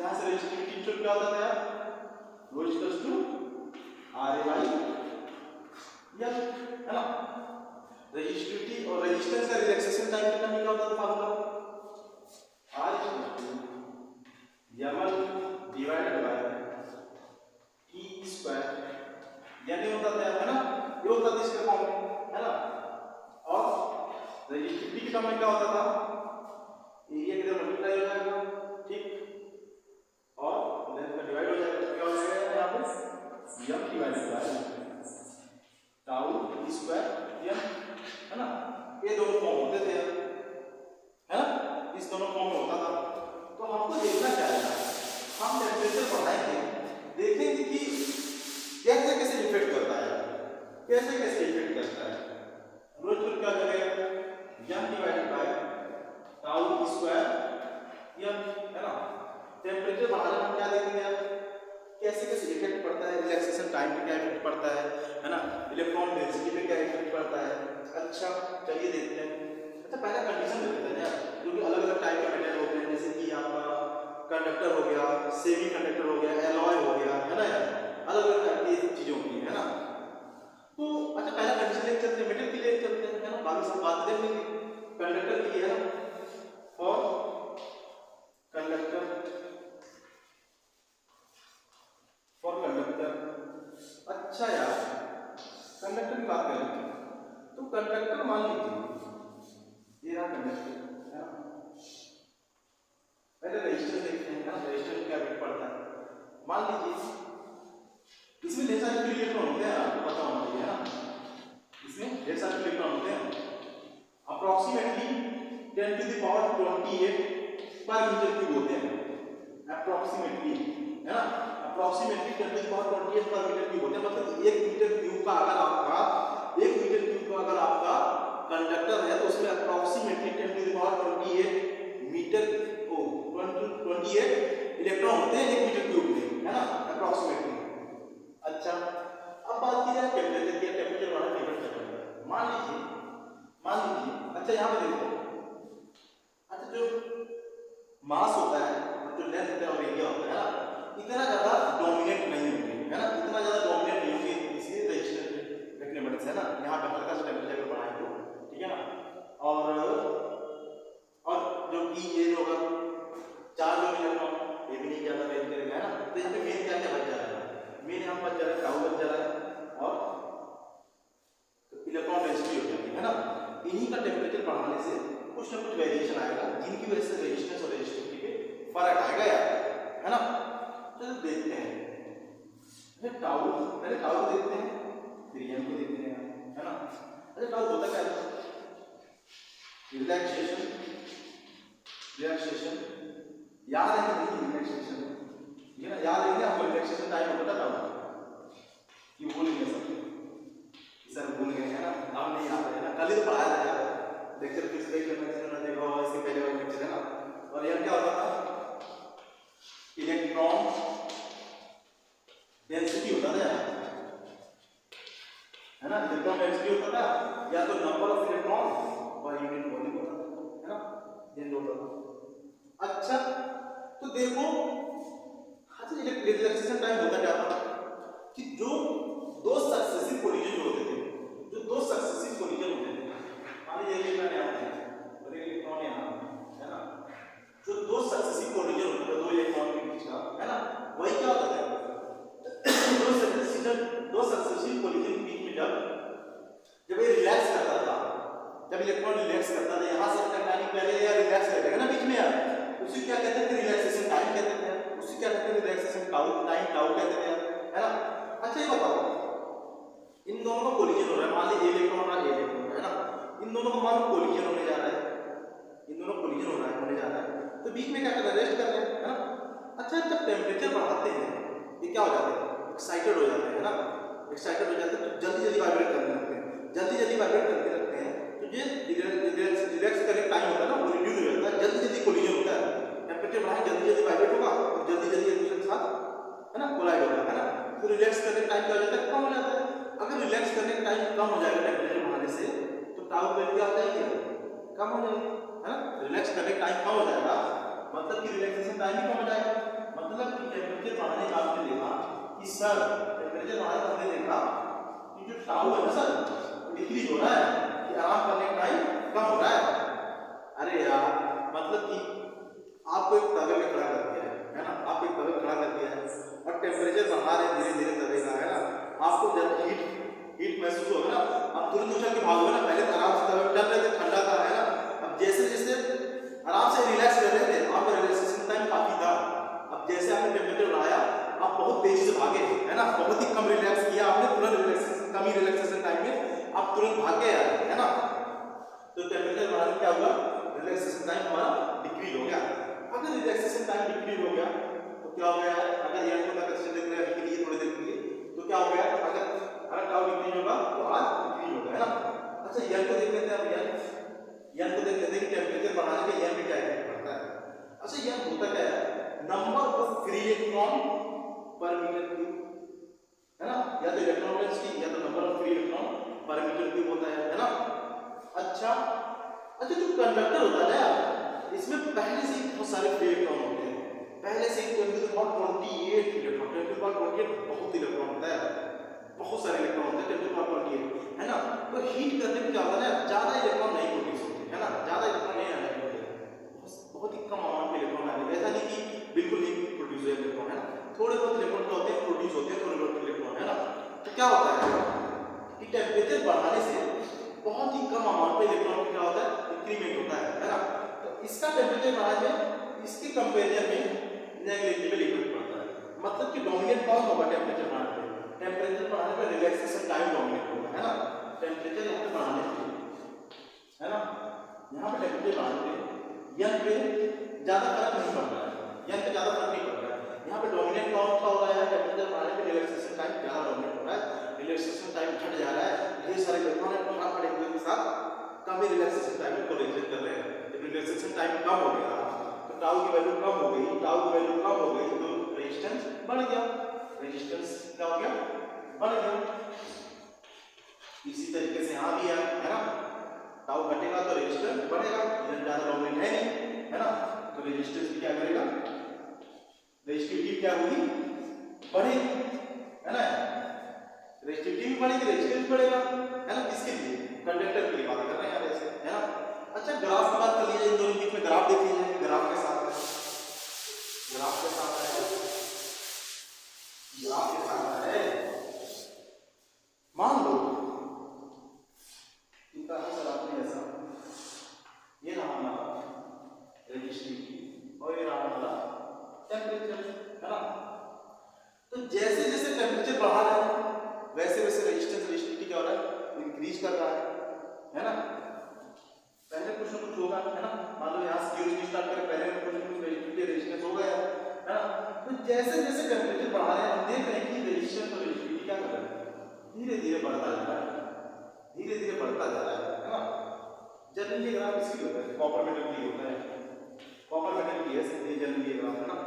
यहाँ से रेजिस्टिविटी इक्वल क्या होता था यार, rho equal to R A by L, है ना। रेजिस्टिविटी और रेजिस्टेंस का रिलैक्सेशन टाइम कितना क्या होता था formula, R equal to ML divided by T square, यानी होता था, है ना, ये होता था इसके फॉर्म में, है ना। और रेजिस्टिविटी के फॉर्म में क्या होता था, एरिया किधर मल्टीप्लाई हो जाएगा, ठीक, और लेंथ का डिवाइड हो जाएगा, क्या हो जाएगा यहाँ पे M divided by tau T square M, है ना। ये दोनों फॉर्म होते थे, है ना, इस दोनों फॉर्म में होता था। तो हमको देखना क्या है, हम टेम्परेचर बढ़ाएंगे, देखेंगे कि कैसे कैसे इफेक्ट करता है, कैसे कैसे इफेक्ट करता है। रोज फिर क्या करेगा, M divided by tau T square M, है ना। टेम्परेचर बढ़ाने में क्या देखेंगे आप, कैसे कैसे इफेक्ट पड़ता है, रिलैक्सेशन टाइम पे क्या इफेक्ट पड़ता है ना, इलेक्ट्रॉन डेंसिटी पे क्या इफेक्ट पड़ता है। अच्छा चलिए देखते हैं। अच्छा पहला कंडीशन देते हैं यार, क्योंकि अलग अलग टाइप के मेटल होते हैं, जैसे कि आपका कंडक्टर हो गया, सेमी कंडक्टर हो गया, एलॉय हो गया, है ना यार, अलग अलग टाइप की चीजें होती हैं, है ना। तो अच्छा पहला कंडीशन लेके चलते हैं, मेटल के लिए चलते हैं, है ना, बाकी सब बात देख लेंगे। कंडक्टर के लिए है ना, और कंडक्टर फॉर कंडक्टर, अच्छा यार कंडक्टर की बात करें तो कंडक्टर मान लीजिए ये रहा कंडक्टर, है ना। पहले रेजिस्टेंस देखते हैं ना, रेजिस्टेंस क्या वेट पड़ता है। मान लीजिए इसमें ढेर सारे इलेक्ट्रॉन होते हैं, आपको पता होना चाहिए, है ना, इसमें ढेर सारे इलेक्ट्रॉन होते हैं, अप्रोक्सीमेटली 10 टू द पावर 28 पर मीटर क्यूब होते हैं, अप्रोक्सीमेटली, है ना, अप्रोक्सीमेटली 10 टू द पावर 28 पर मीटर क्यूब होते हैं। मतलब 1 मीटर क्यूब का अगर आपका 1 मीटर क्यूब का अगर आपका कंडक्टर है तो उसमें approximately 10 to the power 28 metre 28 electron होते हैं 1 मीटर क्यूब में, है ना, अप्रोक्सीमेटली। अच्छा अब बात की जाए टेम्परेचर की, टेम्परेचर वाला डिपेंड करता है। मान लीजिए अच्छा यहाँ पे देखो, अच्छा जो मास होता है, जो लेंथ होता है और एरिया होता है ना, इतना ज्यादा डोमिनेट नहीं होंगे, है ना, इतना ज्यादा डोमिनेट नहीं होंगे इसलिए रेजिस्टेंस रखने में से, है ना। यहाँ पे हल्का सा टेम्परेचर बढ़ाएं तो ठीक है ना। और जो कि ये जो होगा चार्ज हो इलेक्ट्रॉन, ये भी नहीं ज्यादा वेट करेगा, है ना। तो यहाँ पे मेन क्या क्या बच जा रहा है, मेन यहाँ बच जा रहा है टाउ बच जा रहा है और इलेक्ट्रॉन डेंसिटी हो जाती है ना। इन्हीं का टेम्परेचर बढ़ाने से कुछ ना कुछ वेरिएशन आएगा, जिनकी वजह से रेजिस्टेंस और रेजिस्टिविटी पे फर्क आएगा यार, है ना। चलो देखते हैं टाउ, पहले टाउ को देखते हैं फिर एम को देखते हैं, है ना। अच्छा टाउ होता क्या है, रिलैक्सेशन याद है कि रिलैक्सेशन, ये ना याद है आपको, रिलैक्सेशन टाइम होता था टाउ, ये भूल गए सब, सर भूल गए, है ना, नाम नहीं याद है ना, कल ही तो पढ़ाया था यार, लेक्चर फिर से देख लेना, जिन्होंने देखा होगा इसके पहले वाला लेक्चर, है ना। और यह क्या होता था, इलेक्ट्रॉन डेंसिटी होता था, है ना, इलेक्ट्रॉन डेंसिटी होता था, या तो number of electron per unit volume होता था, है ना, ये दो होता था। अच्छा तो देखो, अच्छा रिलैक्सेशन टाइम होता क्या था कि जो दो सक्सेसिव कोलिजन होते थे, मान लीजिए जब इलेक्ट्रॉन रिलैक्स करता था यहाँ से टाइम पहले यार रिलैक्स रहता है ना बीच में यार, उसी क्या कहते थे रिलैक्सेशन टाइम कहते थे, उसी क्या कहते थे रिलैक्सेशन टाइम कहते थे है ना। अच्छा ये बताओ इन दोनों का कोलिजन हो रहा है, मान लीजिए इलेक्ट्रॉन और इलेक्ट्रॉन है ना, इन दोनों का मान कोलिजन होने जा रहा है, इन दोनों कोलिजन होने जा रहा है, तो बीच में क्या कर रहे हैं रेस्ट कर रहे हैं है ना। अच्छा जब टेम्परेचर बढ़ाते हैं ये क्या हो जाते हैं एक्साइटेड हो जाते हैं है ना, एक्साइटेड हो जाते हैं तो जल्दी जल्दी वाइब्रेट करने लगते हैं, जल्दी जल्दी वाइब्रेट करने लगते हैं, तो ये रिलैक्स करने का टाइम होता है ना वो रिड्यूस हो जाता है, जल्दी जल्दी कोलिजन होता है, टेम्परेचर बढ़ाएं जल्दी जल्दी वाइब्रेट होगा और जल्दी जल्दी एक दूसरे के साथ है ना कोलाइड होगा है ना, तो रिलैक्स करने का टाइम क्या हो जाता है कम हो जाता है। अगर रिलैक्स करने का टाइम कम हो जाएगा टेम्परेचर बढ़ाने से तो टाउ वैल्यू क्या हो जाएगी कम हो जाएगी है ना, रिलैक्स करने का टाइम कम हो जाएगा मतलब कि रिलैक्सेशन टाइम भी कम हो जाएगा, मतलब कि टेम्परेचर बढ़ाने का आपने देखा कि सर टेम्परेचर बढ़ाने का हमने देखा कि जो टाउ है ना सर डिक्रीज हो रहा है कि आराम करने का टाइम कम हो रहा है। अरे यार मतलब कि आपको एक तवे में खड़ा कर दिया है ना, आपको एक तवे में खड़ा कर दिया है और टेम्परेचर बढ़ा रहे धीरे धीरे तवे का है ना, आपको जब हीट महसूस होगा ना आप तुरंत उछल के भागोगे ना, पहले तो आराम से तवे में चल रहे थे ठंडा था है ना, अब जैसे जैसे आराम से रिलैक्स कर रहे थे आपका रिलैक्सेशन टाइम काफी था, अब जैसे आपने टेम्परेचर बढ़ाया आप बहुत तेजी से भागे है ना, बहुत ही कम रिलैक्स किया आपने, तुरंत रिलैक्सेशन कम ही रिलैक्सेशन टाइम में आप तुरंत भाग गए यार है ना, तो टेम्परेचर बढ़ाने क्या हुआ रिलैक्सेशन टाइम हमारा डिक्रीज हो गया। अगर रिलैक्सेशन टाइम डिक्रीज हो गया तो क्या हो गया अगर यहाँ को तक देख रहे हैं अभी के लिए थोड़ी देर के लिए तो क्या हो गया अगर टाउ डिक्रीज होगा तो आज डिक्रीज होगा है ना। अच्छा यन को देख लेते हैं, अब यन को देख लेते हैं कि टेम्परेचर बढ़ाने का यन में क्या इफेक्ट पड़ता है। अच्छा यन होता क्या है नंबर ऑफ फ्री इलेक्ट्रॉन पर मीटर क्यूब है ना, या तो इलेक्ट्रॉन डेंसिटी या तो नंबर ऑफ फ्री इलेक्ट्रॉन पर मीटर क्यूब होता है ना। अच्छा जो कंडक्टर होता है ना इसमें पहले से ही बहुत सारे फ्री इलेक्ट्रॉन होते हैं, पहले से ही 10⁻28 इलेक्ट्रॉन 10⁻28 बहुत इलेक्ट्रॉन होता है, बहुत सारे इलेक्ट्रॉन होते हैं 10⁻28 है ना। तो हीट करने में क्या होता है ना ज्यादा इलेक्ट्रॉन नहीं प्रोड्यूस होते है ना, ज्यादा इलेक्ट्रॉन नहीं आने होते, बहुत ही कम अमाउंट में इलेक्ट्रॉन आने, ऐसा नहीं कि बिल्कुल नहीं प्रोड्यूस हुए इलेक्ट्रॉन है ना, थोड़े बहुत इलेक्ट्रॉन होते हैं प्रोड्यूस होते हैं थोड़े बहुत इलेक्ट्रॉन है ना। तो क्या होता है कि टेम्परेचर बढ़ाने से बहुत ही कम अमाउंट में इलेक्ट्रॉन क्या होता है इंक्रीमेंट होता है ना, तो इसका टेम्परेचर बढ़ाने में इसके कंपेरिजन में नेग्लिजिबल इफेक्ट पड़ता है, मतलब कि डोमिनेट कौन होगा टेम्परेचर बढ़ाने में, टेम्परेचर बढ़ाने में रिलैक्सेशन टाइम डोमिनेट होगा है ना, टेम्परेचर यहाँ पे बढ़ाने से है ना, यहाँ पे टेम्परेचर बढ़ाने पे यन पे ज्यादा फर्क नहीं पड़ रहा है, यन पे ज्यादा फर्क नहीं पड़ रहा है, यहाँ पे डोमिनेट कौन सा हो रहा है टेम्परेचर बढ़ाने पे रिलैक्सेशन टाइम ज्यादा डोमिनेट हो रहा है, रिलैक्सेशन टाइम घट जा रहा है, ढेर सारे इलेक्ट्रॉन फटाफट एक दूसरे के साथ कम ही रिलैक्सेशन टाइम को कोलिजन कर रहे हैं, जब रिलैक्सेशन टाइम कम हो गया तो टाउ की वैल्यू कम हो गई, टाउ की वैल्यू कम हो गई तो रेजिस्टेंस बढ़ गया, रेजिस्टेंस क्या हो गया बढ़ गया। इसी तरीके से यहाँ भी है ना, टाउ घटेगा तो रेजिस्टेंस बढ़ेगा, इधर ज्यादा डोमिनेंट है नहीं है ना, तो रेजिस्टेंस भी क्या करेगा रेजिस्टिविटी क्या होगी बढ़ेगी है ना, रेजिस्टिविटी भी बढ़ेगी रेजिस्टेंस बढ़ेगा है ना, किसके लिए कंडक्टर के लिए बात कर रहे हैं ऐसे है ना। अच्छा ग्राफ की बात कर लीजिए, इन दोनों के बीच में ग्राफ देख लीजिए, ग्राफ के साथ है, ग्राफ के साथ है, ग्राफ के साथ है, मान लो इनका आंसर आपने ऐसा ये रहा हमारा रेजिस्टिविटी और ये रहा हमारा टेम्परेचर है ना, तो जैसे जैसे टेम्परेचर बढ़ा रहा है वैसे वैसे रेजिस्टेंस रेजिस्टिविटी क्या हो रहा है इंक्रीज कर रहा है ना, पहले कुछ ना कुछ होगा है ना, मान लो यहाँ से 0 से स्टार्ट करें पहले कुछ ना कुछ रेजिस्टिविटी रेजिस्टेंस हो गया है ना, तो जैसे जैसे टेम्परेचर बढ़ा रहे हैं हम देख रहे हैं कि रेजिस्टेंस और रेजिस्टिविटी क्या कर रहा है धीरे धीरे बढ़ता जा रहा है, धीरे धीरे बढ़ता जा रहा है ना। जनरली ग्राफ इसकी होता है कॉपर मेटल की होता है, कॉपर मेटल की है जनरली ग्राफ है ना,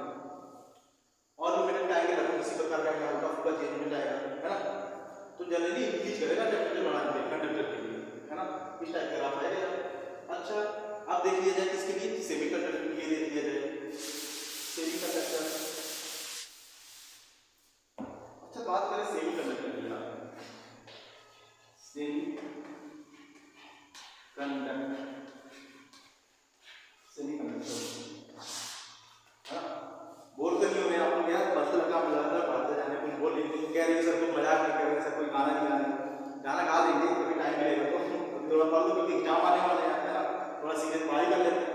और भी मेटल आएंगे लगभग इसी प्रकार का हल्का फुल्का चेंज हो जाएगा है ना, तो जनरली इंक्रीज करेगा टेम्परेचर बढ़ाने के कंडक्टर के लिए है ना, इस टाइप का ग्राफ आएगा। अच्छा अब देख लिया जाए किसके लिए सेमीकंडक्टर के लिए देख लिया जाए, सेमीकंडक्टर। अच्छा बात करें सेमीकंडक्टर की, सेमीकंडक्टर है ना, बोल कर नहीं हो रहे आप लोग यार, बस लगा लगातार पढ़ते जाने को बोल रही कह रही सर तुम मजाक नहीं कर रहे सर, कोई गाना नहीं गाना, गाना गा देंगे कभी टाइम मिलेगा तो थोड़ा पढ़ दो क्योंकि एग्जाम आने वाले हैं, है ना, थोड़ा सीरियस पढ़ाई कर लेते हैं,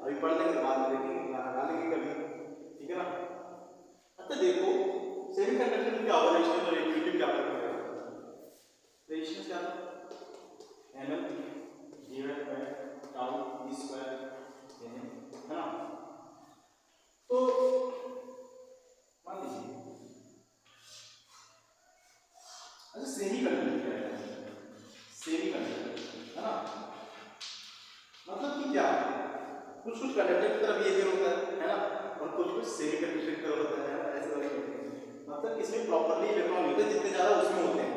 अभी पढ़ लेंगे बाद में देखेंगे, गाना गा लेंगे कभी, ठीक है ना। अच्छा देखो सेमीकंडक्टर में क्या होगा, रेजिस्टेंस और एक्टिविटी क्या फर्क पड़ेगा। रेजिस्टेंस क्या था, Nm divide by tau E square Nm, है ना। तो मान लीजिए अच्छा सेमीकंडक्टर क्या है, सेमीकंडक्टर है ना, मतलब कि क्या कुछ कुछ कंडक्टर की तरफ बिहेवियर होता है ना, और कुछ कुछ सेमीकंडक्टर की तरफ होता है ना, ऐसे वाले मतलब इसमें प्रॉपर्ली इलेक्ट्रॉन होते हैं जितने ज्यादा उसमें होते हैं,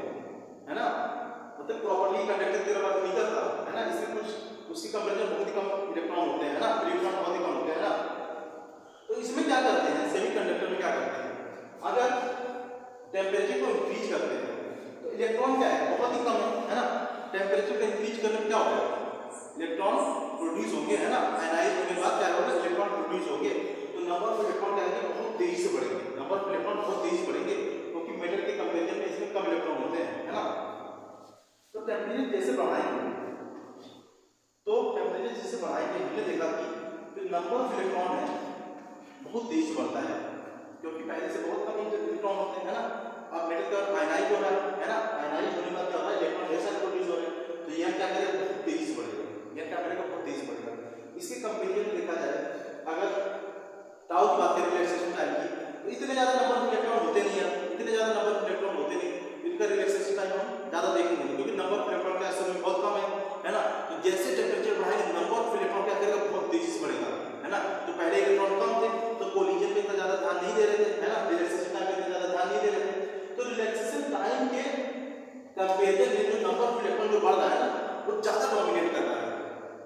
है ना, मतलब प्रॉपर्ली कंडक्टर की तरफ नहीं करता, है ना, इसमें कुछ उसकी कंपेरिजन बहुत ही कम इलेक्ट्रॉन होते हैं, है ना, इलेक्ट्रॉन बहुत ही कम होते हैं ना। तो इसमें क्या करते हैं, सेमीकंडक्टर में क्या करते हैं, अगर टेम्परेचर को इंक्रीज करते हैं तो इलेक्ट्रॉन क्या है बहुत ही कम है ना, टेम्परेचर को इंक्रीज करने में क्या होगा, इलेक्ट्रॉन प्रोड्यूस होंगे, है ना, आयनाइज होने के बाद क्या होगा, इलेक्ट्रॉन प्रोड्यूस होंगे, तो नंबर ऑफ इलेक्ट्रॉन क्या है बहुत तेजी से बढ़ेंगे, नंबर ऑफ इलेक्ट्रॉन बहुत तेजी से बढ़ेंगे, क्योंकि मेटल के कंपेरिजन में इसमें कम इलेक्ट्रॉन होते हैं, है ना। तो टेम्परेचर जैसे बढ़ाएंगे तो टेम्परेचर जैसे बढ़ाएंगे हमने देखा कि जो नंबर ऑफ इलेक्ट्रॉन है बहुत तेज से बढ़ता है, क्योंकि पहले से बहुत कम इलेक्ट्रॉन होते हैं, है ना। अब मेटल का आयनाइज हो रहा है ना, आयनाइज होने के बाद क्या हो रहा है, इलेक्ट्रॉन ढेर सारे प्रोड्यूस हो रहे हैं, तो यह क्या करेगा बहुत तेजी से बढ़ेगा, यह क्या करेगा बहुत तेजी से बढ़ेगा। इसके कंपेरिजन में देखा जाए अगर टाउ की बात करें रिलैक्सेशन टाइम की, तो इतने ज्यादा नंबर ऑफ इलेक्ट्रॉन होते नहीं है, इतने ज्यादा नंबर ऑफ इलेक्ट्रॉन होते नहीं, इनका रिलैक्सेशन टाइम हम ज्यादा देखेंगे क्योंकि नंबर ऑफ इलेक्ट्रॉन का असल में बहुत कम है ना। तो जैसे टेम्परेचर बढ़ाएंगे नंबर ऑफ इलेक्ट्रॉन क्या करेगा बहुत तेजी से बढ़ेगा, है ना। तो पहले इलेक्ट्रॉन कम थे तो कोलिजन में इतना ज्यादा ध्यान नहीं दे रहे थे, है ना, रिलैक्सेशन टाइम पे इतना ज्यादा ध्यान नहीं दे रहे थे, तो रिलैक्सेशन टाइम के कंपेरिजन में जो नंबर ऑफ इलेक्ट्रॉन जो बढ़ रहा है ना वो ज्यादा डोमिनेट कर रहा है,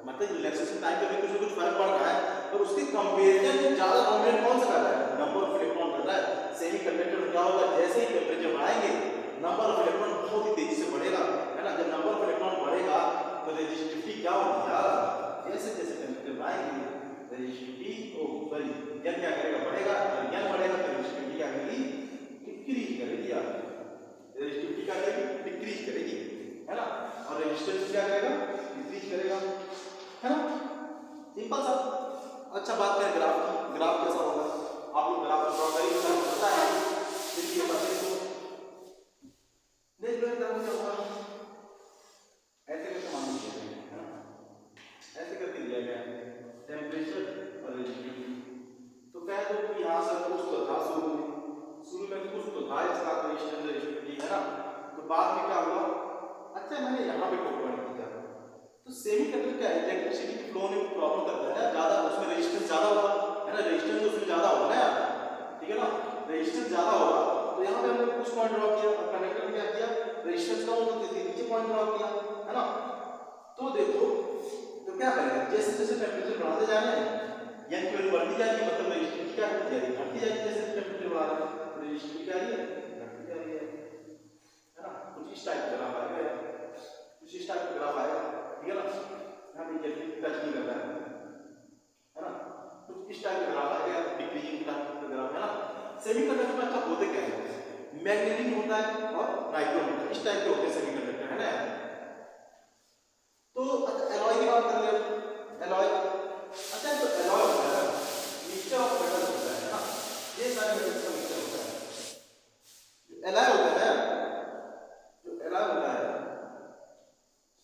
मतलब रिलैक्सेशन टाइम पे भी कुछ ना कुछ फर्क पड़ रहा है, और उसके कंपेरिजन में ज्यादा डोमिनेट कौन सा कर रहा है, नंबर ऑफ इलेक्ट्रॉन कर रहा है। सेमीकंडक्टर में क्या होगा, जैसे ही टेम्परेचर बढ़ाएंगे नंबर ऑफ इलेक्ट्रॉन बहुत ही तेजी से बढ़ेगा, है ना। जब नंबर ऑफ इलेक्ट्रॉन बढ़ेगा तो रेजिस्टिविटी क्या होगी यार, जैसे जैसे टेम्परेचर बढ़ाएंगे रेजिस्टिविटी सॉरी यन क्या करेगा बढ़ेगा, और यन बढ़ेगा तो रेजिस्टिविटी क्या करेगी डिक्रीज करेगी यार, रेजिस्टिविटी क्या करेगी डिक्रीज करेगी, है ना, और रेजिस्टेंस क्या करेगा डिक्रीज करेगा, है ना, सिंपल सा। अच्छा बात करें ग्राफ की, ग्राफ कैसा होगा, आप लोग ग्राफ ड्रॉ करिए, पता है फिर ये बातें तो देख लो ग्राफ क्या होगा, ऐसे करके मान लीजिए, है ना, ऐसे करके दिया गया है टेम्परेचर और रेजिस्टिविटी, तो कह दो कि यहाँ से कुछ तो था शुरू में कुछ तो था इसका रेजिस्टेंस रेजिस्टिविटी, है ना, तो बाद में क्या हुआ, अच्छा मैंने यहाँ पे पॉइंट किया, तो सेमीकंडक्टर क्या इलेक्ट्रिसिटी की फ्लो में प्रॉब्लम करता है ज्यादा, उसमें रेजिस्टेंस ज्यादा होगा, है ना, रेजिस्टेंस उसमें ज्यादा होगा ना यार, ठीक है ना, रेजिस्टेंस ज्यादा होगा, तो यहाँ पे हमने कुछ पॉइंट ड्रॉ किया, और कंडक्टर में क्या किया रेजिस्टेंस कम होगा तो नीचे पॉइंट ड्रॉ किया, है ना। तो देखो तो क्या करेंगे, जैसे जैसे टेम्परेचर बढ़ाते जा रहे हैं यानी कि वैल्यू बढ़ती जाएगी, मतलब रेजिस्टिविटी क्या होती जाएगी घटती जाएगी, जैसे टेम्परेचर बढ़ा रहे हैं तो रेजिस्टिविटी क्या है घटती जा रही है ना, कुछ इस टाइप का ग्राफ आएगा, कुछ इस टाइप का ग्राफ आएगा, ठीक है ना, यहाँ पे ये टच नहीं करता है ना, कुछ इस टाइप का ग्राफ आएगा, डिक्रीजिंग टाइप का ग्राफ, है ना। सेमीकंडक्टर में अच्छा होते क्या है, मैग्नेटिक होता है और नाइट्रोन होता है, इस टाइप के होते हैं सेमीकंडक्टर, है ना। तो अच्छा एलॉय की बात कर ले, एलॉय अच्छा जो एलॉय होता है मिक्सचर ऑफ मेटल्स होता है ना, ये सारे मेटल्स का मिक्सचर होता है, जो एलॉय होता है, जो एलॉय होता है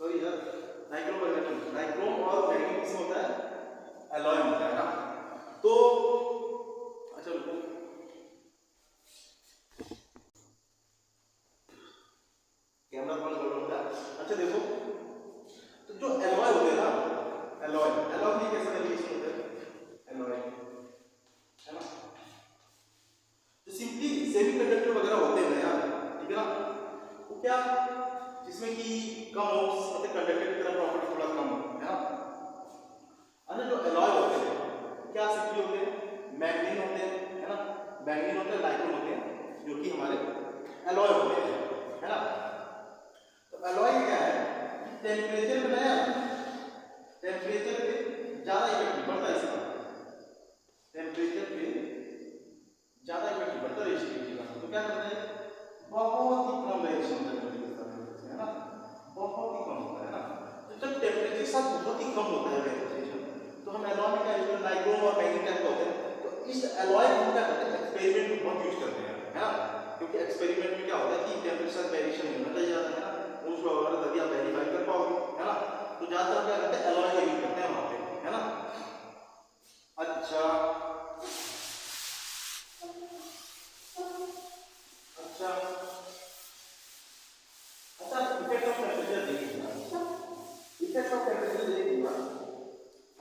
सॉरी यार नाइक्रोम मैग्नेटिक, नाइक्रोम और मैग्नेटिक किसमें होता है एलॉय में होता है ना। तो अच्छा रुको कैमरा थोड़ा गड़बड़ होता है, अच्छा देखो तो जो एलॉय होते हैं ना, एलॉय एलॉय में कैसे वेरिएशन होते हैं, एक्सपेरिमेंट में क्या होता है कि टेम्परेचर वेरिएशन होना चाहिए ज़्यादा, है ना, उस वगैरह तभी आप वेरीफाई कर पाओगे, है ना। तो ज़्यादातर क्या करते हैं, एलॉय का यूज करते हैं वहाँ पे, है ना। अच्छा अच्छा अच्छा इफेक्ट ऑफ टेम्परेचर देखिएगा, इफेक्ट ऑफ टेम्परेचर देखिएगा।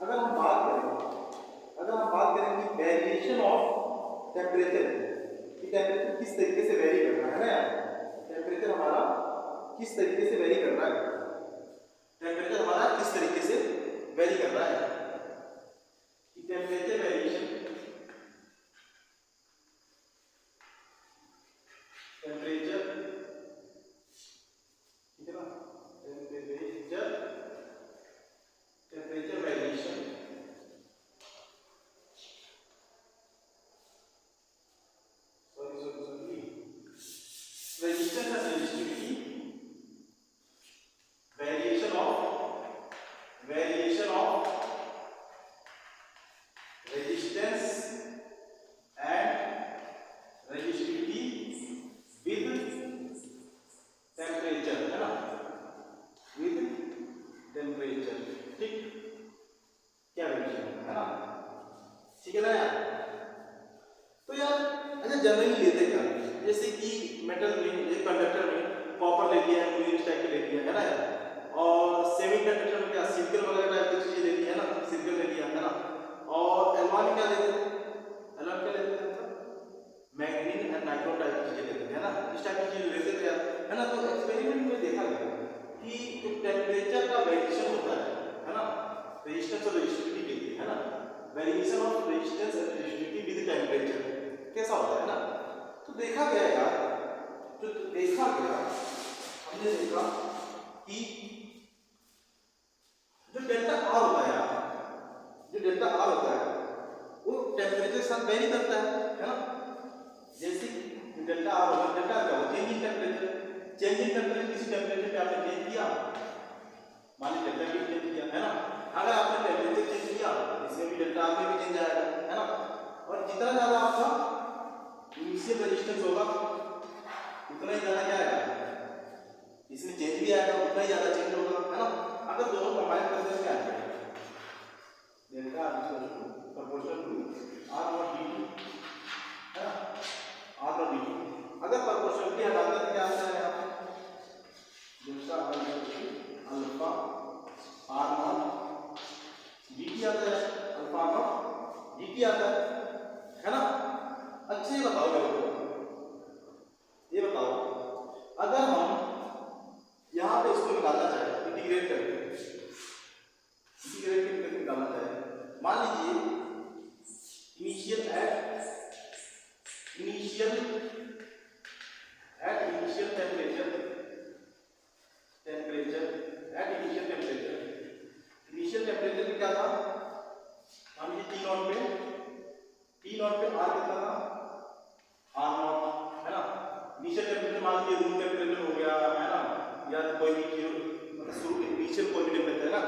अगर हम बात करें कि वेरिएशन ऑफ टेम्परेचर, कि टेम्परेचर किस तरीके से वेरी कर रहा है ना यार, टेम्परेचर हमारा किस तरीके से वेरी कर रहा है, टेम्परेचर हमारा किस तरीके से वेरी कर रहा है, कि टेम्परेचर वेरिएशन, टेम्परेचर, ठीक है ना, temperature variation, resistance and resistivity, variation of resistance and resistivity with temperature, है ना, विद टेम्परेचर, ठीक, क्या वेरिएशन है ना, ठीक है ना यार। तो यार अच्छा जनरली लेते क्या, जैसे कि मेटल में, एक कंडक्टर में कॉपर ले लिया है, इस टाइप के ले लिया है ना यार, और सेमीकंडक्टर में क्या सिलिकॉन वगैरह टाइप की चीजें ले ली है ना, सिलिकॉन ले लिया है ना, और एल्यूमीनियम क्या लेते हैं, एल्यूमीनियम क्या लेते हैं, मैग्नीज एंड नाइट्रोन टाइप की चीजें लेते हैं, है ना, इस टाइप की चीजें लेते थे यार, है ना। तो एक्सपेरिमेंट में देखा गया कि जो टेम्परेचर का वेरिएशन होता है ना, रेजिस्टेंस और रेजिस्टिविटी के लिए, है ना, variation of resistance and resistivity with temperature कैसा होता है ना। तो देखा गया यार, जो देखा गया, हमने देखा कि जो डेल्टा आर होता है यार, जो डेल्टा आर होता है वो टेम्परेचर के साथ वेरी करता है ना। जैसे डेल्टा आर होगा, डेल्टा क्या होगा, change in temperature, change in temperature किसी टेम्परेचर पे आपने चेंज किया, मान लीजिए डेल्टा भी चेंज किया, है ना, अगर आपने टेम्परेचर चेंज किया इसमें भी डेल्टा आर में भी चेंज आएगा, है ना, और जितना ज्यादा आपका इनिशियल रेजिस्टेंस होगा उतना ही ज्यादा क्या आएगा, इसमें चेंज भी आएगा, उतना ही ज्यादा चेंज होगा, है ना। अगर दोनों कंबाइन करते हैं क्या आएगा, delta R proportional to R not D, है ना, आर नॉट डी। अगर प्रोपोर्शनलिटी हटाते हैं क्या आता है यहाँ पे, delta alpha R not D आता है, अल्फा आर नॉट डी आता है ना। अच्छा ये बताओ मेरे को, ये बताओ अगर हम यहाँ पे इसको निकालना चाहे, इंटीग्रेट करके निकालना चाहे, मान लीजिए इनिशियल टेम्परेचर में क्या था, मान लीजिए टी नॉट पे आर कितना था, आर नॉट, है ना। इनिशियल टेम्परेचर मान लीजिए रूम टेम्परेचर हो गया, है ना, या तो कोई भी शुरू इनिशियल कोई भी टेम्परेचर, है ना,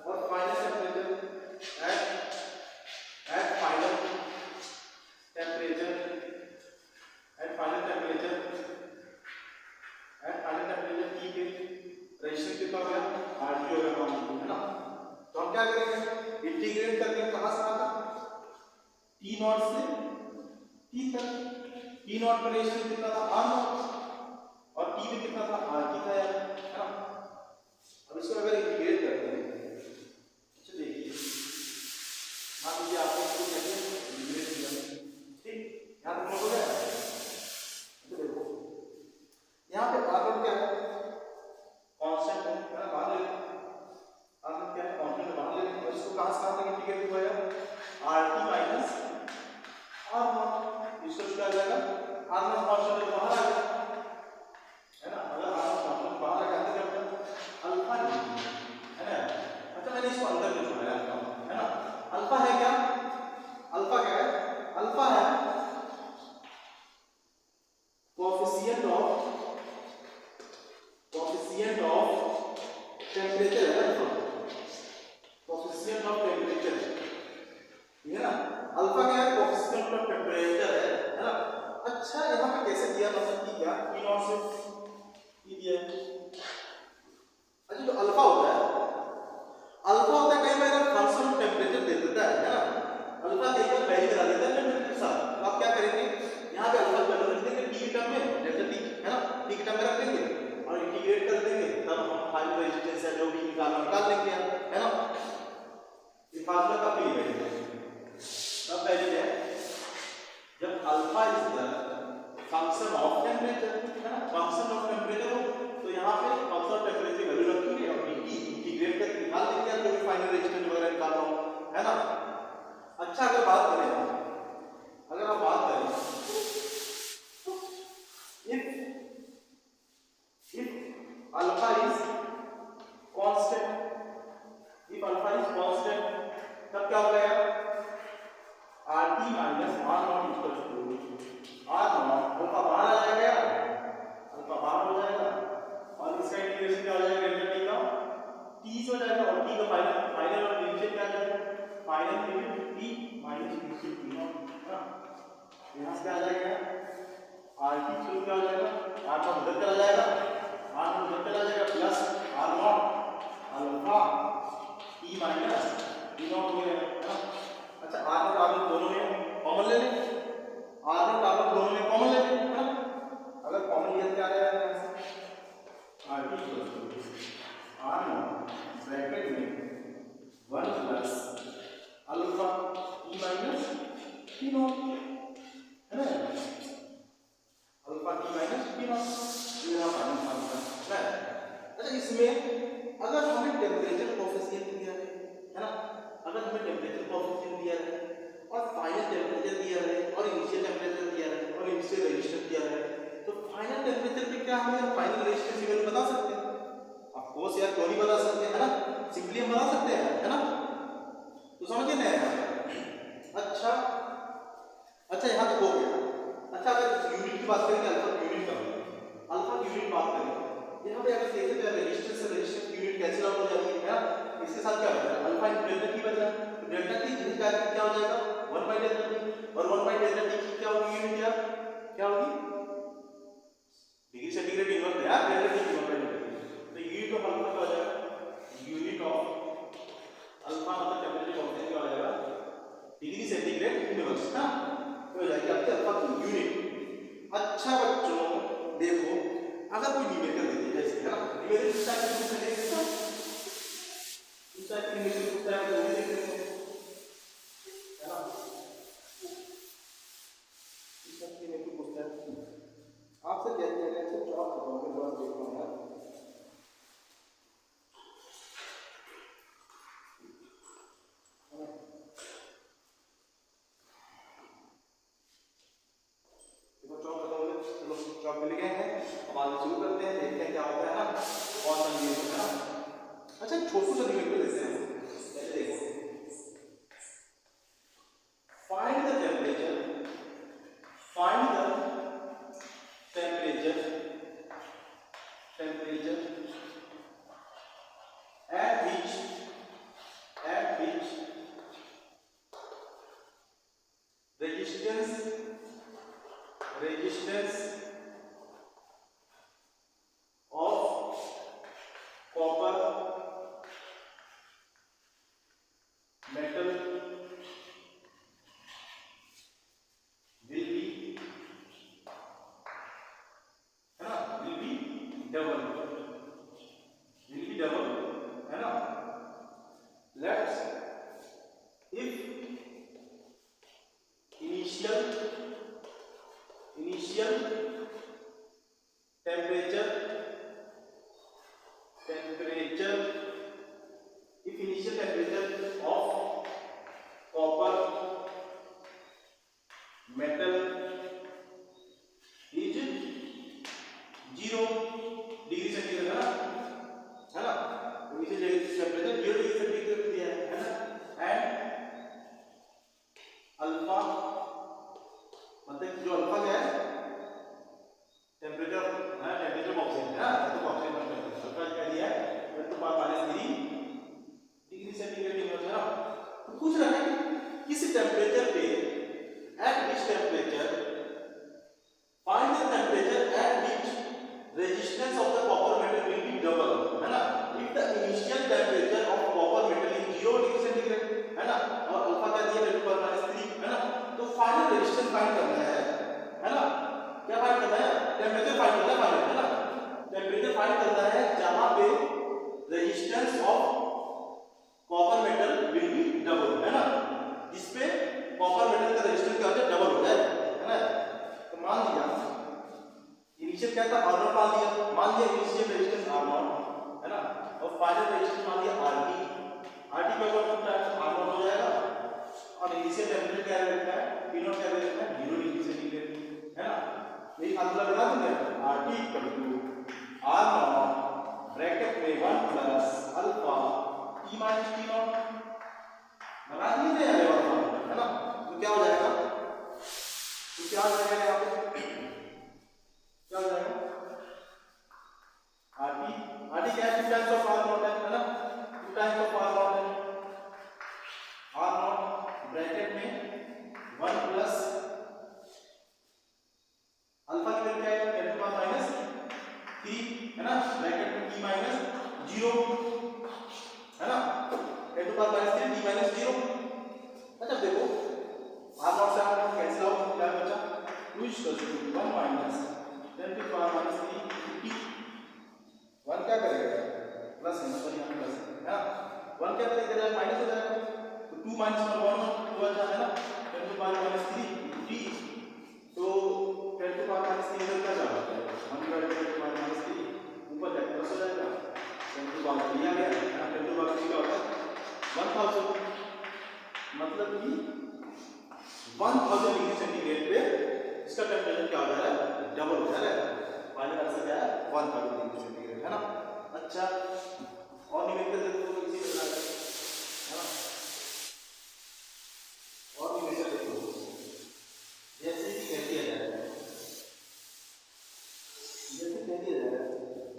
और final temperature at final temperature T पे रेजिस्टेंस कितना हो गया, आर टी हो गया, है ना। तो हम क्या करेंगे, इंटीग्रेट करके कहां से आता, टी नॉट से टी तक, टी नॉट पर रेजिस्टेंस कितना था, आर नॉट, और टी पे कितना था, आर टी था यार, है ना। अब इसको अगर इंटीग्रेट करते हैं, अच्छा देखिए, मान लीजिए आपको इसको चाहिए इंटीग्रेट किया, ठीक, यहाँ तक हो गया। तो देखो यहाँ पे आर नॉट क्या है, कांस्टेंट है ना, मान लेते आर नॉट क्या है, कांस्टेंट मान लेते, और इसको कहां से कहां तक इंटीग्रेट हुआ है, R T minus R not, इसको क्या आ जाएगा, आर नॉट कांस्टेंट बाहर आ गया, है ना। अगर आर नॉट कांस्टेंट बाहर आ गया तो क्या होगा, अल्फा डी, फार्मूला निकाल लेंगे है ना। ये फार्मूला कब भी कब वैलिड है, जब alpha is the function of temperature है ना, फंक्शन ऑफ टेम्परेचर हो तो यहाँ पे फंक्शन ऑफ टेम्परेचर वैल्यू रखेंगे और dt इंटीग्रेट करके निकाल देंगे या कोई फाइनल रेजिस्टेंस वगैरह निकालना हो है ना। अच्छा अगर बात करें, अगर आप बात करें if alpha is constant, if alpha is constant तब क्या हो जाएगा, RT minus R not equal to R not, alpha बाहर आ जाएगा, अल्फा बाहर हो जाएगा और इसका इंटीग्रेशन क्या हो जाएगा, डेल्टा टी का t हो जाएगा और t का फाइनल और इनिशियल क्या आ जाएगा, final limit t minus initial t not ना। यहाँ से आ जाएगा RT क्यों क्या हो जाएगा, R नॉट उधर चला जाएगा, R नॉट उधर चला जाएगा plus R not alpha t minus t not हो गया ना। अच्छा R नॉट आप लोग दोनों में कॉमन ले लें, R नॉट आप लोग दोनों में कॉमन ले लें है ना। अगर कॉमन लिया तो क्या आ जाएगा यहाँ से, RT R नॉट ब्रैकेट में 1 plus alpha t minus t not है ना, alpha t minus t not ये रहा फाइनल फार्मूला है। अच्छा इसमें अगर हमें टेम्परेचर कोएफिशिएंट दिया है ना, अगर हमें टेम्परेचर कोएफिशिएंट दिया है और फाइनल टेम्परेचर दिया है और इनिशियल टेम्परेचर दिया है और इनिशियल रेजिस्टेंस दिया है, तो फाइनल टेम्परेचर पे क्या हमें फाइनल रेजिस्टेंस की वैल्यू बता सकते हैं, ऑफ कोर्स यार क्यों नहीं बता सकते है ना, सिंपली हम बता सकते हैं है ना। तो समझिए ना अच्छा अच्छा यहाँ तक हो गया। अच्छा अगर यूनिट की बात करें, अल्फा की यूनिट का, अल्फा की यूनिट बात करें यहाँ पे अगर देखें तो रेजिस्टेंस से रेजिस्टेंस की यूनिट कैंसिल आउट हो जाती है ना, इसके साथ क्या बचा अल्फा इन डेल्टा टी बचा, तो डेल्टा टी इसका क्या हो जाएगा 1 बाय डेल्टा टी और 1 बाय डेल्टा टी की क्या होगी यूनिट, क्या होगी डिग्री सेंटीग्रेड इनवर्स है यार, delta T 1 by delta T, तो यूनिट ऑफ अल्फा क्या हो जाएगा, यूनिट ऑफ अल्फा मतलब टेम्परेचर कांस्टेंट क्या हो जाएगा डिग्री सेंटीग्रेड इनवर्स ना, हो जाएगी आपके अल्फा की यूनिट। अच्छा बच्चों देखो अगर कोई न्यूमेरिकल दे दिया जैसे है ना, न्यूमेरिकल किस टाइप से पूछते हैं, किस टाइप के न्यूमेरिकल पूछता है वो भी देख लेते हैं है ना, किस टाइप के न्यूमेरिकल पूछता है आपसे कहते हैं ऐसे जवाब बताओगे जवाब देखो यार। जॉब मिल गए हैं, अब आगे शुरू करते हैं, देखते हैं क्या होता है ना, कौन सा न्यूमेरिकल है ना। अच्छा छोटू सा न्यूमेरिकल लेते हैं, ऐसे देखो find the temperature, find the temperature, temperature at which resistance of copper metal will be है ना, will be double है ना। Let's if initial temperature if initial temperature of copper metal is 0 degree centigrade है ना, तो इसे टेम्परेचर 0 डिग्री सेंटीग्रेड दिया है ना, एंड अल्फा मतलब जो अल्फा क्या है टेम्परेचर है, टेम्परेचर ऑक्सीजन है ना, तो ऑक्सीजन टेम्परेचर अल्फा क्या दिया है 10⁻³ डिग्री सेंटीग्रेड है ना। तो पूछ रहा है किस टेम्परेचर पे eight which temperature find the temperature at which resistance of the copper metal will be double है ना, if the initial temperature of copper metal is 0 degree centigrade है ना, और अल्फा क्या दिया 10⁻³ है ना, तो फाइनल रेजिस्टेंस फाइंड करना है ना, क्या फाइंड करना है टेम्परेचर फाइंड करना है ना, टेम्परेचर फाइंड करना है जहां पे रेजिस्टेंस ऑफ क्या था R0 मान लिया इनिशियल रेजिस्टेंस R0 है ना, और फाइनल रेजिस्टेंस मान लिया RT के ऊपर कितना R0 हो जाएगा, और इनिशियल टेंपरेचर क्या रखा है T0 क्या रखा है 0 डिग्री सेंटीग्रेड है ना। यही फार्मूला लगा देंगे RT R0 ब्रैकेट में 1 plus alpha T minus T0 लगा दीजिए है ना। तो क्या हो जाएगा, तो क्या हो जाएगा यहाँ पे, क्या हो जाएगा RT क्या है 2 टाइम्स ऑफ R0 है ना, 2 टाइम्स ऑफ R0 है, R0 ब्रैकेट में 1 प्लस अल्फा की वैल्यू क्या है 10 टू पावर माइनस 3 है ना, ब्रैकेट में t माइनस 0 है ना, 10 to power minus 3 t minus 0। अच्छा देखो R0 से R0 कैंसिल आउट, क्या बचा 2 = 1 minus 10 to power minus 3 t 1 क्या करेगा प्लस है, सॉरी यहाँ प्लस है ना, 1 क्या करेगा माइनस हो जाएगा, तो 2 माइनस 1 2 आ है ना, 10 टू पावर माइनस 3 t, तो 10 टू पावर माइनस 3 क्या जाएगा 1 / 10 टू पावर माइनस 3 ऊपर जाके प्लस हो जाएगा, 10 टू पावर 3 आ गया है ना, 10 टू पावर 3 का होता है 1000, मतलब कि 1000 डिग्री सेंटीग्रेड पे इसका टेंपरेचर क्या हो जा रहा है डबल हो जा रहा है, फाइनल आंसर क्या है 1000 डिग्री सेंटीग्रेड है ना। अच्छा और न्यूमेरिकल देखो तो इसी प्रकार है ना, और न्यूमेरिकल देखो जैसे कि कह दिया जाए,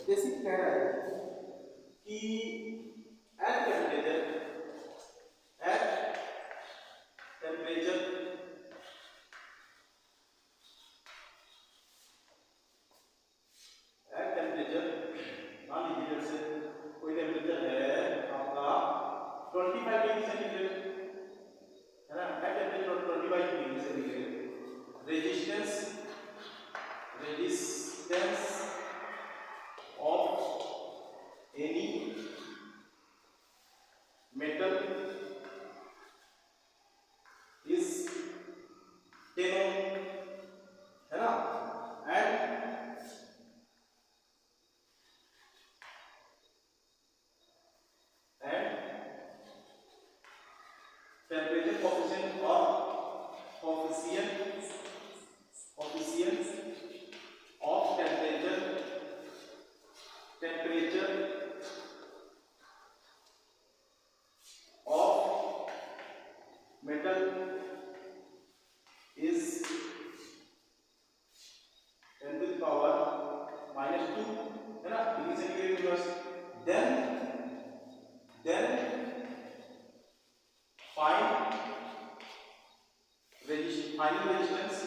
जैसे कह रहा है कि एट टेम्परेचर मान लीजिए जैसे कोई टेम्परेचर है आपका 25 डिग्री सेंटीग्रेड है ना, at temperature 25 degree centigrade resistance of any metal is 10 ओम है ना, and temperature coefficient of temperature of metal is 10 to the power minus 2 है ना degree centigrade inverse, then find final resistance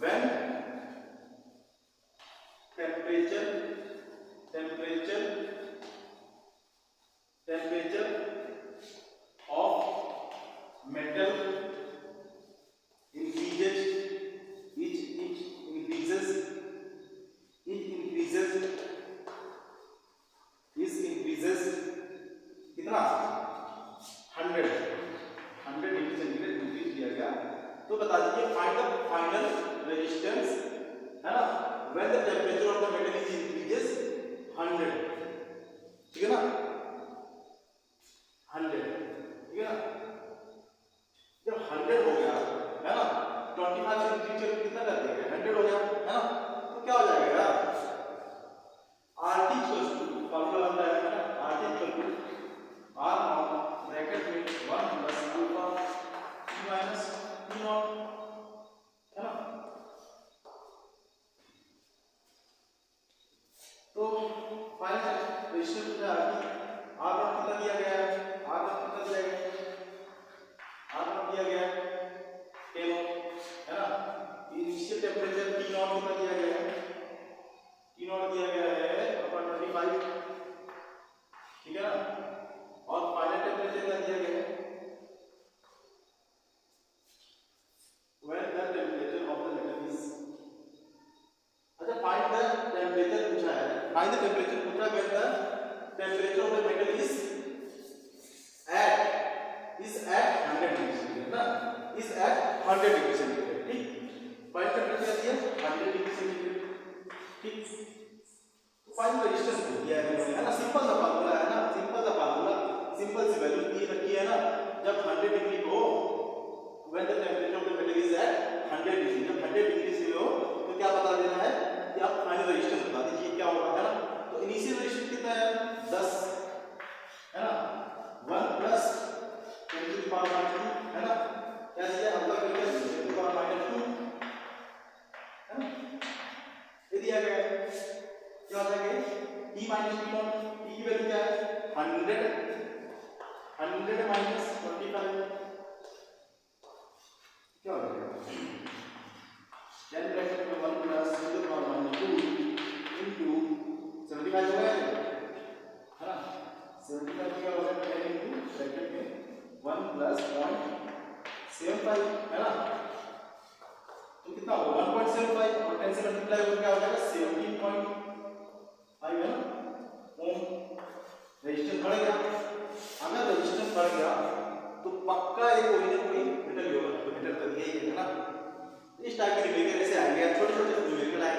when temperature of metal increases कितना 100 डिग्री सेंटीग्रेड इंक्रीज किया गया, तो बता दीजिए फाइंड द फाइनल रेजिस्टेंस है ना when the temperature of the metal is increases 100, ठीक है ना 100, ठीक है ना, जब 100 हो गया है ना 25 से इंक्रीज कितना कर देगा 100 हो गया है ना, तो क्या हो जाएगा यार RT फॉर्मूला बनता है ना RT R0 ब्रैकेट में 1 plus alpha T minus T0 है ना। तो फाइनल रेजिस्टेंस क्या है R0 कितना दिया गया है, R0 कितना दिया गया है, R0 दिया गया है 10 ओम है ना, इनिशियल टेंपरेचर T0 कितना दिया गया है, T0 दिया गया है अपन 25, ठीक है ना, और फाइनल टेंपरेचर क्या दिया गया है when the temperature of the metal is, अच्छा फाइंड द टेंपरेचर पूछा है, फाइंड द टेंपरेचर पूछा when the temperature of the metal is at दिया गया है, क्या हो जाएगा t minus T not, t की वैल्यू क्या है 100 माइनस 25 क्या हो जाएगा 10 ब्रैकेट में 1 प्लस 2 इनटू 75 हो गया है ना, 75 क्या हो जाएगा 10 इनटू ब्रैकेट में 1 प्लस 0.75 है ना, तो कितना होगा 1.75 और 10 से मल्टीप्लाई होकर क्या हो जाएगा 17.5 है ना ओम। रेजिस्टेंस बढ़ गया, अगर रेजिस्टेंस बढ़ गया तो पक्का ये कोई ना कोई मेटल होगा, तो मेटल तो यही है ना। इस टाइप के न्यूमेरिकल ऐसे आएंगे, छोटे छोटे न्यूमेरिकल आएंगे